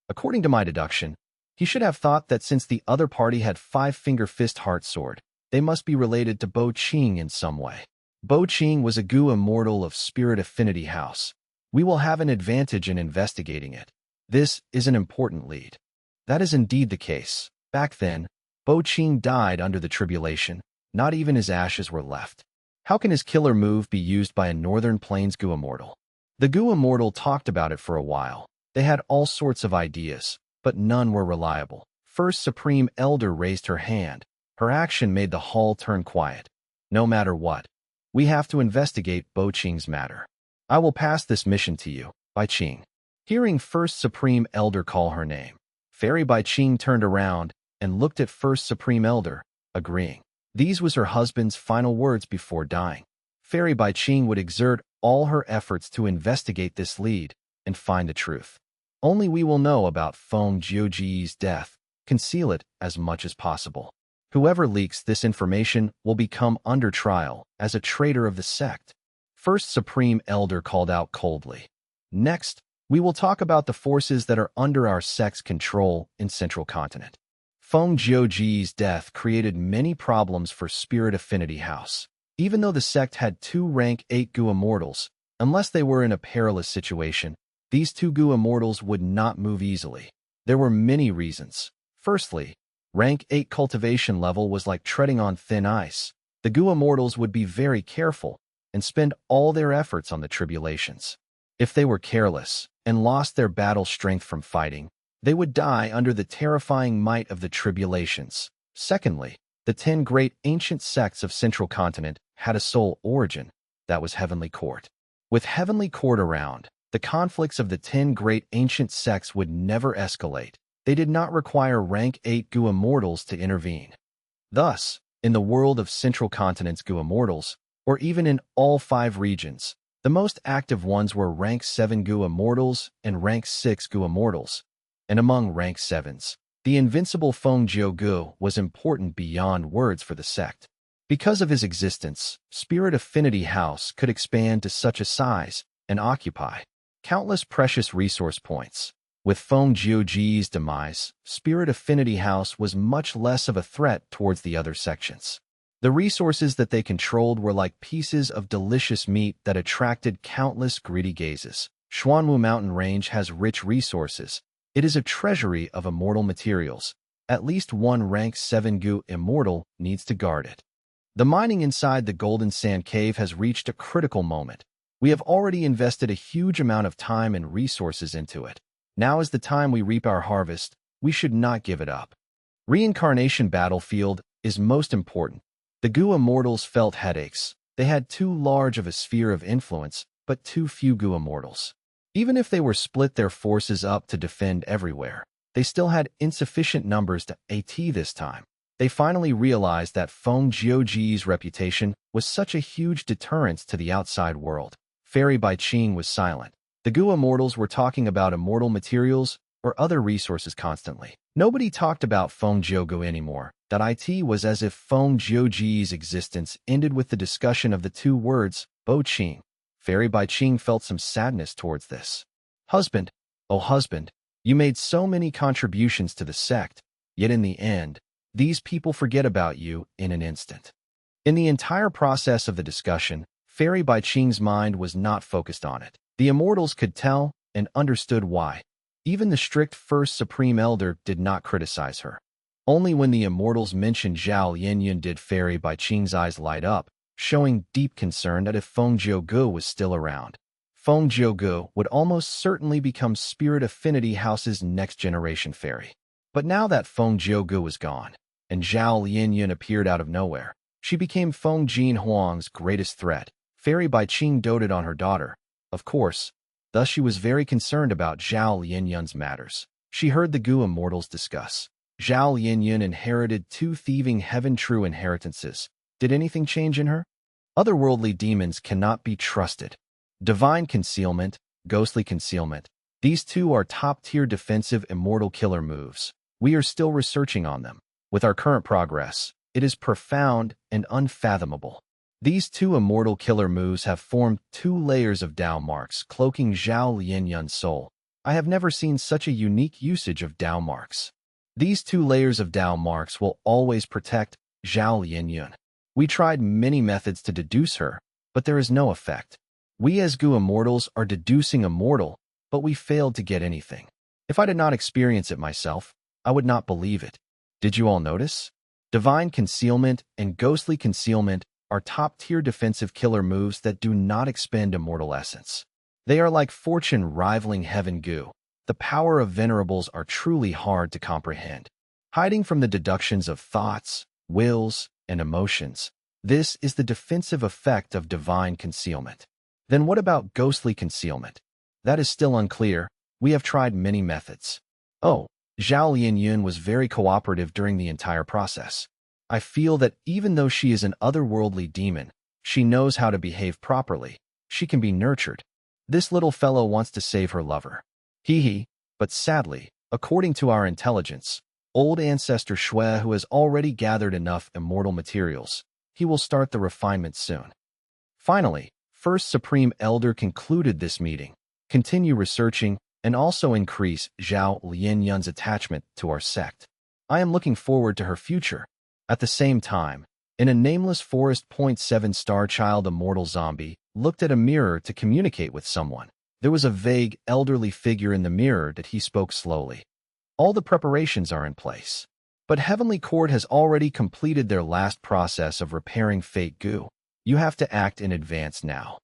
According to my deduction, he should have thought that since the other party had five-finger fist heart sword, they must be related to Baiqing in some way. Baiqing was a Gu immortal of Spirit Affinity House. We will have an advantage in investigating it. This is an important lead. That is indeed the case. Back then, Baiqing died under the tribulation. Not even his ashes were left. How can his killer move be used by a Northern Plains Gu immortal? The Gu immortal talked about it for a while. They had all sorts of ideas, but none were reliable. First Supreme Elder raised her hand. Her action made the hall turn quiet. No matter what, we have to investigate Baiqing's matter. I will pass this mission to you, Baiqing. Hearing First Supreme Elder call her name, Fairy Baiqing turned around and looked at First Supreme Elder, agreeing. These was her husband's final words before dying. Fairy Baiqing would exert all her efforts to investigate this lead and find the truth. Only we will know about Feng Jiuge's death. Conceal it as much as possible. Whoever leaks this information will become under trial as a traitor of the sect. First Supreme Elder called out coldly. Next, we will talk about the forces that are under our sect's control in Central Continent. Feng Jiuge's death created many problems for Spirit Affinity House. Even though the sect had two rank 8 Gu immortals, unless they were in a perilous situation, these two Gu immortals would not move easily. There were many reasons. Firstly, rank 8 cultivation level was like treading on thin ice. The Gu immortals would be very careful and spend all their efforts on the tribulations. If they were careless and lost their battle strength from fighting, they would die under the terrifying might of the tribulations. Secondly, the 10 great ancient sects of Central Continent had a sole origin, that was Heavenly Court. With Heavenly Court around, the conflicts of the 10 great ancient sects would never escalate. They did not require rank 8 Gu immortals to intervene. Thus, in the world of Central Continent's Gu immortals, or even in all 5 regions, The most active ones were rank 7 Gu Immortals and rank 6 Gu Immortals. And among rank 7s, the invincible Feng Gu was important beyond words for the sect. Because of his existence, Spirit Affinity House could expand to such a size and occupy countless precious resource points. With Feng Jiuji's demise, Spirit Affinity House was much less of a threat towards the other sections. The resources that they controlled were like pieces of delicious meat that attracted countless greedy gazes. Xuanwu Mountain Range has rich resources. It is a treasury of immortal materials. At least one rank 7 Gu Immortal needs to guard it. The mining inside the Golden Sand Cave has reached a critical moment. We have already invested a huge amount of time and resources into it. Now is the time we reap our harvest. We should not give it up. Reincarnation battlefield is most important. The Gu Immortals felt headaches. They had too large of a sphere of influence, but too few Gu Immortals. Even if they were split their forces up to defend everywhere, they still had insufficient numbers to AT this time. They finally realized that Feng Jiuji's reputation was such a huge deterrence to the outside world. Fairy Bai Qing was silent. The Gu Immortals were talking about immortal materials or other resources constantly. Nobody talked about Feng Jiugu anymore. That it was as if Feng Jiuji's existence ended with the discussion of the two words, Bo Qing. Fairy Bai Qing felt some sadness towards this. Husband, oh husband, you made so many contributions to the sect, yet in the end, these people forget about you in an instant. In the entire process of the discussion, Fairy Bai Qing's mind was not focused on it. The immortals could tell and understood why. Even the strict First Supreme Elder did not criticize her. Only when the immortals mentioned Zhao Linyun did Fairy Bai Qing's eyes light up, showing deep concern that if Feng Jiugu was still around, Feng Jiugu would almost certainly become Spirit Affinity House's next-generation fairy. But now that Feng Jiugu was gone, and Zhao Linyun appeared out of nowhere, she became Feng Jin Huang's greatest threat. Fairy Bai Qing doted on her daughter, of course, thus she was very concerned about Zhao Linyun's matters. She heard the Gu Immortals discuss. Zhao Linyun inherited 2 thieving heaven-true inheritances. Did anything change in her? Otherworldly demons cannot be trusted. Divine concealment, ghostly concealment. These 2 are top-tier defensive immortal killer moves. We are still researching on them. With our current progress, it is profound and unfathomable. These 2 immortal killer moves have formed 2 layers of Dao marks cloaking Zhao Linyun's soul. I have never seen such a unique usage of Dao marks. These 2 layers of Dao marks will always protect Zhao Linyun. We tried many methods to deduce her, but there is no effect. We as Gu Immortals are deducing immortal, but we failed to get anything. If I did not experience it myself, I would not believe it. Did you all notice? Divine concealment and ghostly concealment are top-tier defensive killer moves that do not expend immortal essence. They are like fortune rivaling heaven Gu. The power of venerables are truly hard to comprehend. Hiding from the deductions of thoughts, wills, and emotions, this is the defensive effect of divine concealment. Then what about ghostly concealment? That is still unclear. We have tried many methods. Oh, Zhao Linyun was very cooperative during the entire process. I feel that even though she is an otherworldly demon, she knows how to behave properly. She can be nurtured. This little fellow wants to save her lover. Hee, but sadly, according to our intelligence, old ancestor Shui who has already gathered enough immortal materials, he will start the refinement soon. Finally, First Supreme Elder concluded this meeting. Continue researching and also increase Zhao Linyun's attachment to our sect. I am looking forward to her future. At the same time, in a nameless forest, 7-star child immortal zombie looked at a mirror to communicate with someone. There was a vague, elderly figure in the mirror that he spoke slowly. All the preparations are in place. But Heavenly Court has already completed their last process of repairing Fate Gu. You have to act in advance now.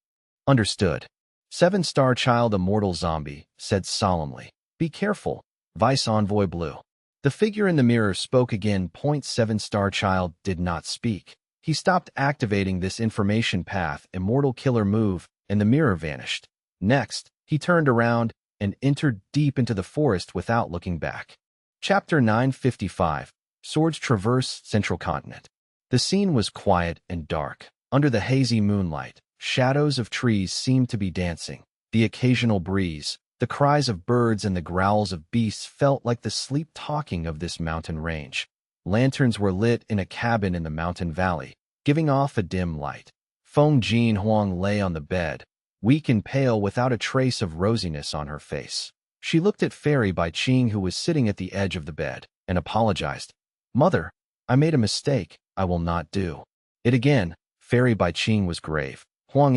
Understood. 7-star child immortal zombie said solemnly. Be careful, Vice Envoy Blue. The figure in the mirror spoke again. 7-star child did not speak. He stopped activating this information path immortal killer move and the mirror vanished. Next, he turned around and entered deep into the forest without looking back. Chapter 955. Swords traverse Central Continent. The scene was quiet and dark. Under the hazy moonlight, Shadows of trees seemed to be dancing. The occasional breeze, the cries of birds and the growls of beasts felt like the sleep-talking of this mountain range. Lanterns were lit in a cabin in the mountain valley, giving off a dim light. Feng Huang lay on the bed, weak and pale without a trace of rosiness on her face. She looked at Fairy Bai Qing, who was sitting at the edge of the bed, and apologized. "Mother, I made a mistake. I will not do it again." Fairy Bai Qing was grave. "Huang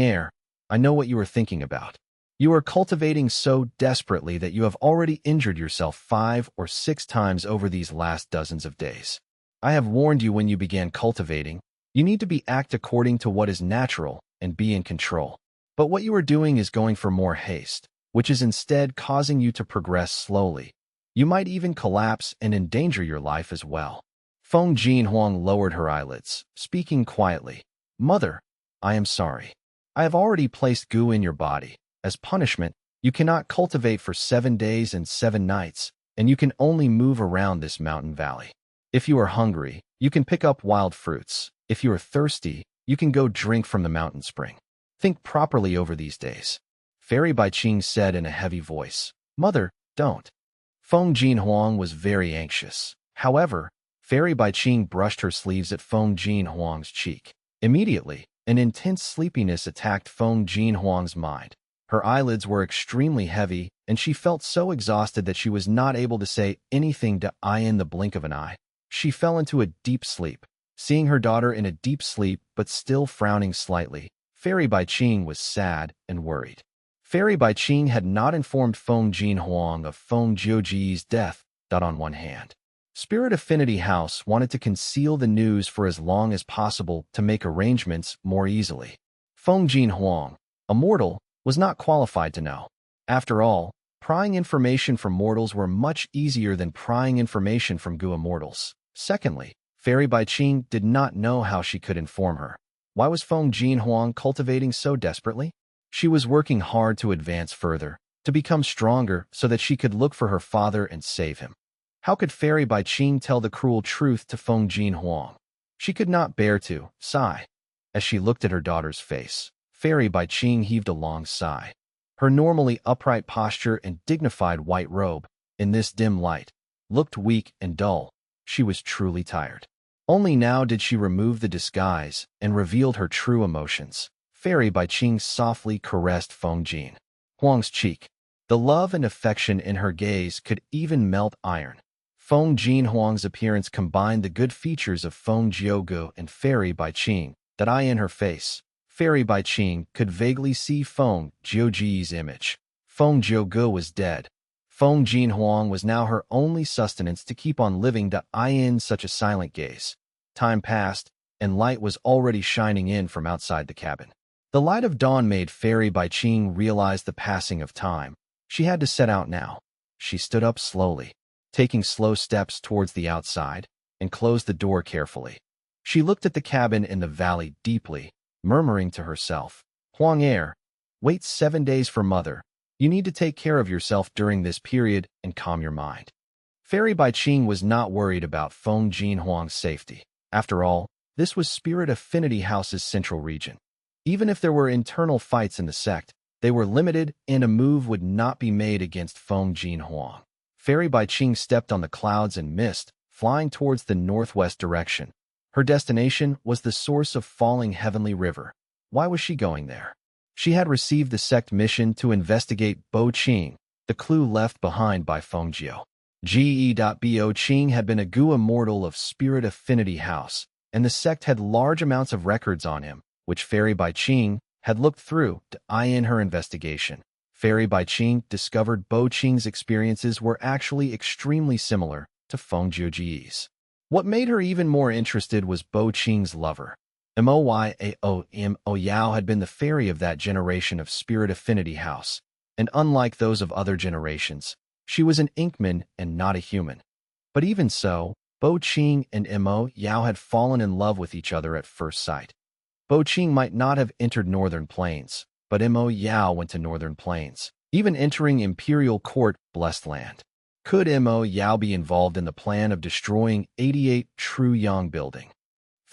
I know what you are thinking about. You are cultivating so desperately that you have already injured yourself 5 or 6 times over these last dozens of days. I have warned you when you began cultivating. You need to act according to what is natural and be in control. But what you are doing is going for more haste, which is instead causing you to progress slowly. You might even collapse and endanger your life as well." Feng Huang lowered her eyelids, speaking quietly. "Mother, I am sorry. I have already placed goo in your body. As punishment, you cannot cultivate for 7 days and 7 nights, and you can only move around this mountain valley. If you are hungry, you can pick up wild fruits. If you are thirsty, you can go drink from the mountain spring. Think properly over these days." Fairy Bai Qing said in a heavy voice. "Mother, don't." Feng Huang was very anxious. However, Fairy Bai Qing brushed her sleeves at Feng Huang's cheek. Immediately, an intense sleepiness attacked Feng Huang's mind. Her eyelids were extremely heavy, and she felt so exhausted that she was not able to say anything in the blink of an eye. She fell into a deep sleep. Seeing her daughter in a deep sleep but still frowning slightly, Fairy Bai Qing was sad and worried. Fairy Bai Qing had not informed Feng Huang of Feng Jiuji's death. On one hand, Spirit Affinity House wanted to conceal the news for as long as possible to make arrangements more easily. Feng Huang, a mortal, was not qualified to know. After all, prying information from mortals were much easier than prying information from Gua mortals. Secondly, Fairy Bai Qing did not know how she could inform her. Why was Feng Huang cultivating so desperately? She was working hard to advance further, to become stronger so that she could look for her father and save him. How could Fairy Bai Qing tell the cruel truth to Feng Huang? She could not bear to sigh. As she looked at her daughter's face, Fairy Bai Qing heaved a long sigh. Her normally upright posture and dignified white robe, in this dim light, looked weak and dull. She was truly tired. Only now did she remove the disguise and revealed her true emotions. Fairy Bai Qing softly caressed Feng Huang's cheek. The love and affection in her gaze could even melt iron. Feng Huang's appearance combined the good features of Feng Jiugu and Fairy Bai Qing in her face. Fairy Bai Qing could vaguely see Feng Jiuji's image. Feng Jiugu was dead. Feng Huang was now her only sustenance to keep on living in such a silent gaze. Time passed, and light was already shining in from outside the cabin. The light of dawn made Fairy Bai Qing realize the passing of time. She had to set out now. She stood up slowly, taking slow steps towards the outside, and closed the door carefully. She looked at the cabin in the valley deeply, murmuring to herself, "Huang wait 7 days for Mother. You need to take care of yourself during this period and calm your mind." Fairy Bai Qing was not worried about Feng Huang's safety. After all, this was Spirit Affinity House's central region. Even if there were internal fights in the sect, they were limited and a move would not be made against Feng Huang. Fairy Bai Qing stepped on the clouds and mist, flying towards the northwest direction. Her destination was the source of falling heavenly river. Why was she going there? She had received the sect mission to investigate Bo Qing, the clue left behind by Feng Jiu. Bo Qing had been a Gua mortal of Spirit Affinity House, and the sect had large amounts of records on him, which Fairy Bai Qing had looked through in her investigation. Fairy Bai Qing discovered Bo Qing's experiences were actually extremely similar to Feng Jiuji's. What made her even more interested was Bo Qing's lover. Mo Yao had been the fairy of that generation of Spirit Affinity House, and unlike those of other generations, she was an Inkman and not a human. But even so, Bo Qing and Mo Yao had fallen in love with each other at first sight. Bo Qing might not have entered Northern Plains, but Mo Yao went to Northern Plains, even entering Imperial Court, Blessed Land. Could Mo Yao be involved in the plan of destroying 88 True Yang Building?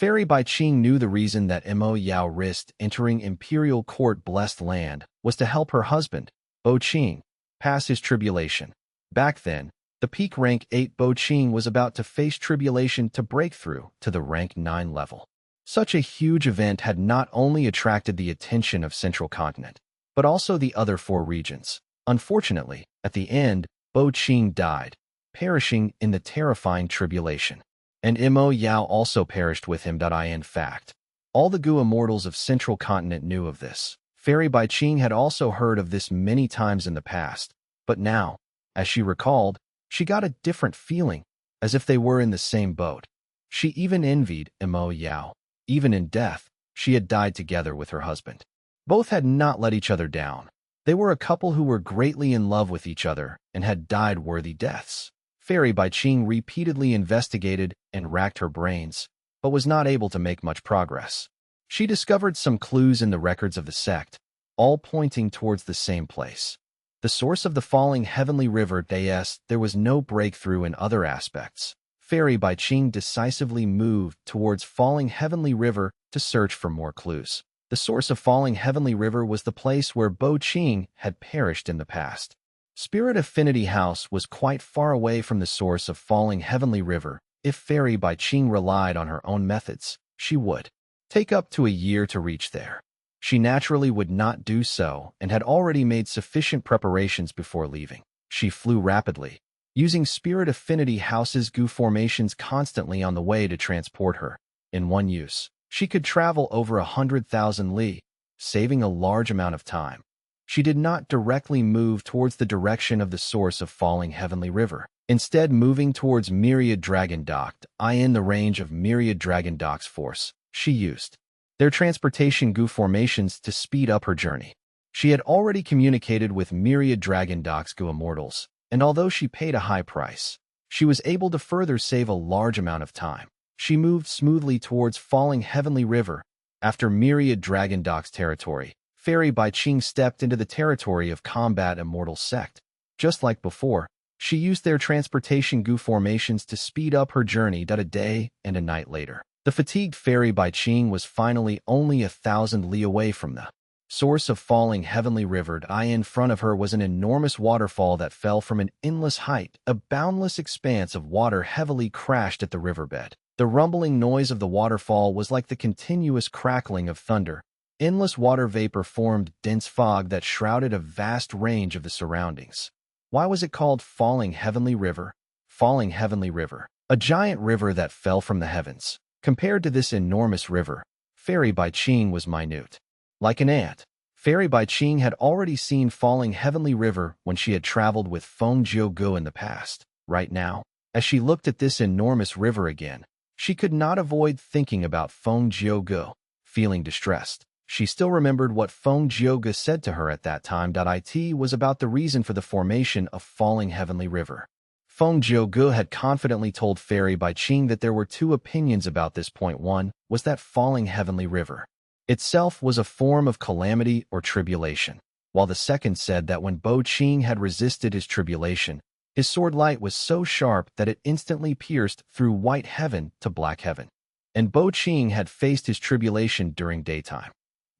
Fairy Bai Qing knew the reason that Mo Yao risked entering imperial court blessed land was to help her husband, Bo Qing, pass his tribulation. Back then, the peak rank 8 Bo Qing was about to face tribulation to break through to the rank 9 level. Such a huge event had not only attracted the attention of Central Continent, but also the other 4 regions. Unfortunately, at the end, Bo Qing died, perishing in the terrifying tribulation. And Mo Yao also perished with him. In fact, all the Gu immortals of Central Continent knew of this. Fairy Bai Qing had also heard of this many times in the past, but now, as she recalled, she got a different feeling, as if they were in the same boat. She even envied Mo Yao. Even in death, she had died together with her husband. Both had not let each other down. They were a couple who were greatly in love with each other and had died worthy deaths. Fairy Bai Qing repeatedly investigated and racked her brains, but was not able to make much progress. She discovered some clues in the records of the sect, all pointing towards the same place. The source of the falling heavenly river. There was no breakthrough in other aspects. Fairy Bai Qing decisively moved towards falling heavenly river to search for more clues. The source of falling heavenly river was the place where Bo Qing had perished in the past. Spirit Affinity House was quite far away from the source of falling heavenly river. If Fairy Bai Qing relied on her own methods, she would take up to a year to reach there. She naturally would not do so and had already made sufficient preparations before leaving. She flew rapidly, using Spirit Affinity House's Gu formations constantly on the way to transport her. In one use, she could travel over 100,000 li, saving a large amount of time. She did not directly move towards the direction of the source of falling heavenly river, instead moving towards Myriad Dragon Dock. In the range of Myriad Dragon Dock's force, she used their transportation Gu formations to speed up her journey. She had already communicated with Myriad Dragon Dock's Gu immortals, and although she paid a high price, she was able to further save a large amount of time. She moved smoothly towards falling heavenly river. After Myriad Dragon Dock's territory, Fairy Bai Qing stepped into the territory of Combat Immortal Sect. Just like before, she used their transportation Gu formations to speed up her journey. A day and a night later, the fatigued Fairy Bai Qing was finally only 1,000 li away from the source of falling heavenly river. In front of her was an enormous waterfall that fell from an endless height. A boundless expanse of water heavily crashed at the riverbed. The rumbling noise of the waterfall was like the continuous crackling of thunder. Endless water vapor formed dense fog that shrouded a vast range of the surroundings. Why was it called Falling Heavenly River? Falling Heavenly River, a giant river that fell from the heavens. Compared to this enormous river, Fairy Bai Qing was minute. Like an ant, Fairy Bai Qing had already seen Falling Heavenly River when she had traveled with Feng Jiugu in the past. Right now, as she looked at this enormous river again, she could not avoid thinking about Feng Jiugu. Feeling distressed, she still remembered what Feng Jiugu said to her at that time. It was about the reason for the formation of Falling Heavenly River. Feng Jiugu had confidently told Fairy Bai Qing that there were 2 opinions about this. Point 1 was that Falling Heavenly River itself was a form of calamity or tribulation, while the second said that when Bo Qing had resisted his tribulation, his sword light was so sharp that it instantly pierced through white heaven to black heaven, and Bo Qing had faced his tribulation during daytime.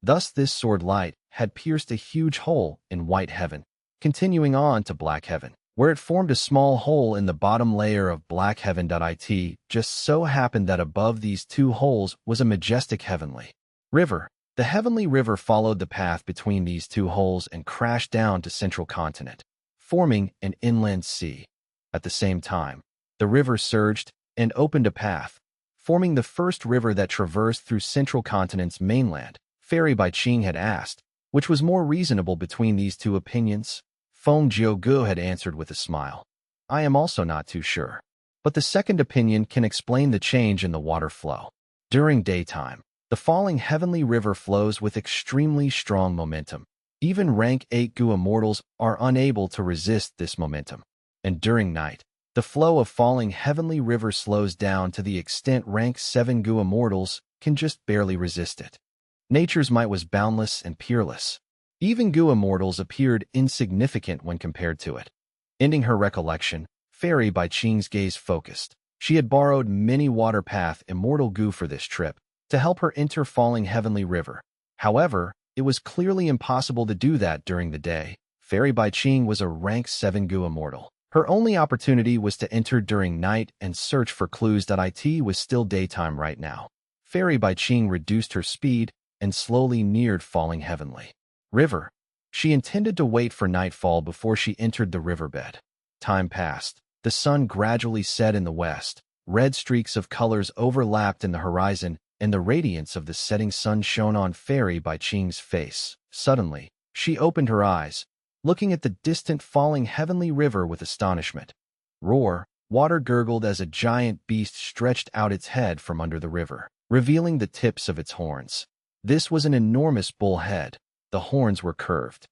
Thus this sword light had pierced a huge hole in white heaven, continuing on to black heaven, where it formed a small hole in the bottom layer of black heaven. It just so happened that above these 2 holes was a majestic heavenly river. The heavenly river followed the path between these 2 holes and crashed down to Central Continent, forming an inland sea. At the same time, the river surged and opened a path, forming the first river that traversed through Central Continent's mainland. Fairy Bai Qing had asked, which was more reasonable between these 2 opinions? Feng Jiugu had answered with a smile. I am also not too sure, but the second opinion can explain the change in the water flow. During daytime, the falling heavenly river flows with extremely strong momentum. Even rank 8 Gu immortals are unable to resist this momentum. And during night, the flow of falling heavenly river slows down to the extent rank 7 Gu immortals can just barely resist it. Nature's might was boundless and peerless. Even Gu immortals appeared insignificant when compared to it. Ending her recollection, Fairy Bai Qing's gaze focused. She had borrowed many water path immortal goo for this trip to help her enter falling heavenly river. However, it was clearly impossible to do that during the day. Fairy Bai Ching was a rank 7 goo immortal. Her only opportunity was to enter during night and search for clues that it was still daytime right now. Fairy Bai Ching reduced her speed and slowly neared falling heavenly river. She intended to wait for nightfall before she entered the riverbed. Time passed. The sun gradually set in the west. Red streaks of colors overlapped in the horizon, and the radiance of the setting sun shone on Fairy Bai Ching's face. Suddenly, she opened her eyes, looking at the distant falling heavenly river with astonishment. Roar! Water gurgled as a giant beast stretched out its head from under the river, revealing the tips of its horns. This was an enormous bull head. The horns were curved.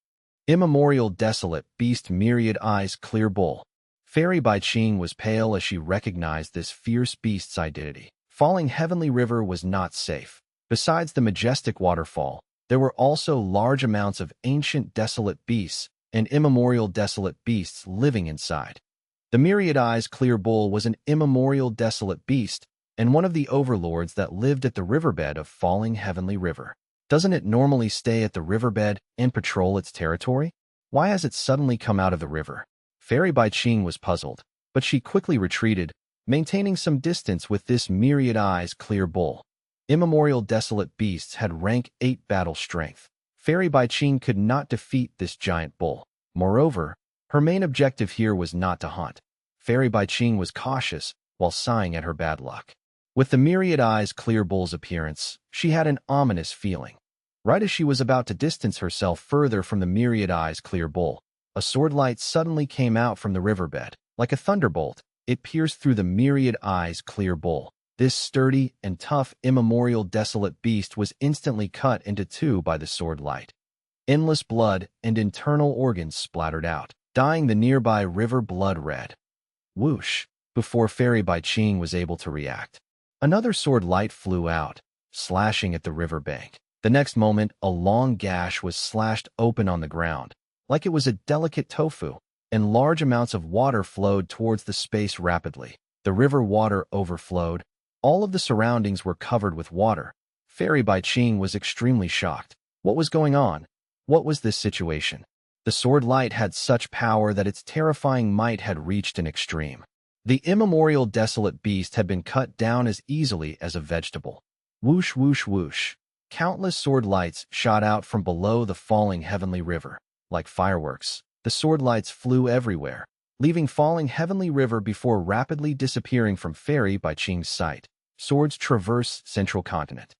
Immemorial desolate beast myriad eyes clear bull. Fairy Bai Ching was pale as she recognized this fierce beast's identity. Falling heavenly river was not safe. Besides the majestic waterfall, there were also large amounts of ancient desolate beasts and immemorial desolate beasts living inside. The myriad eyes clear bull was an immemorial desolate beast and one of the overlords that lived at the riverbed of falling heavenly river. Doesn't it normally stay at the riverbed and patrol its territory? Why has it suddenly come out of the river? Fairy Bai Ching was puzzled, but she quickly retreated, maintaining some distance with this myriad eyes clear bull. Immemorial desolate beasts had rank 8 battle strength. Fairy Bai Ching could not defeat this giant bull. Moreover, her main objective here was not to hunt. Fairy Bai Ching was cautious while sighing at her bad luck. With the myriad eyes clear bull's appearance, she had an ominous feeling. Right as she was about to distance herself further from the myriad eyes clear bull, a sword light suddenly came out from the riverbed. Like a thunderbolt, it pierced through the myriad eyes clear bull. This sturdy and tough immemorial desolate beast was instantly cut into two by the sword light. Endless blood and internal organs splattered out, dyeing the nearby river blood red. Whoosh! Before Fairy Bai Ching was able to react, another sword light flew out, slashing at the river bank. The next moment, a long gash was slashed open on the ground, like it was a delicate tofu, and large amounts of water flowed towards the space rapidly. The river water overflowed. All of the surroundings were covered with water. Fairy Bai Ching was extremely shocked. What was going on? What was this situation? The sword light had such power that its terrifying might had reached an extreme. The immemorial desolate beast had been cut down as easily as a vegetable. Whoosh, whoosh, whoosh. Countless sword lights shot out from below the falling heavenly river. Like fireworks, the sword lights flew everywhere, leaving falling heavenly river before rapidly disappearing from Fairy Bai Ching's sight. Swords traverse central continent.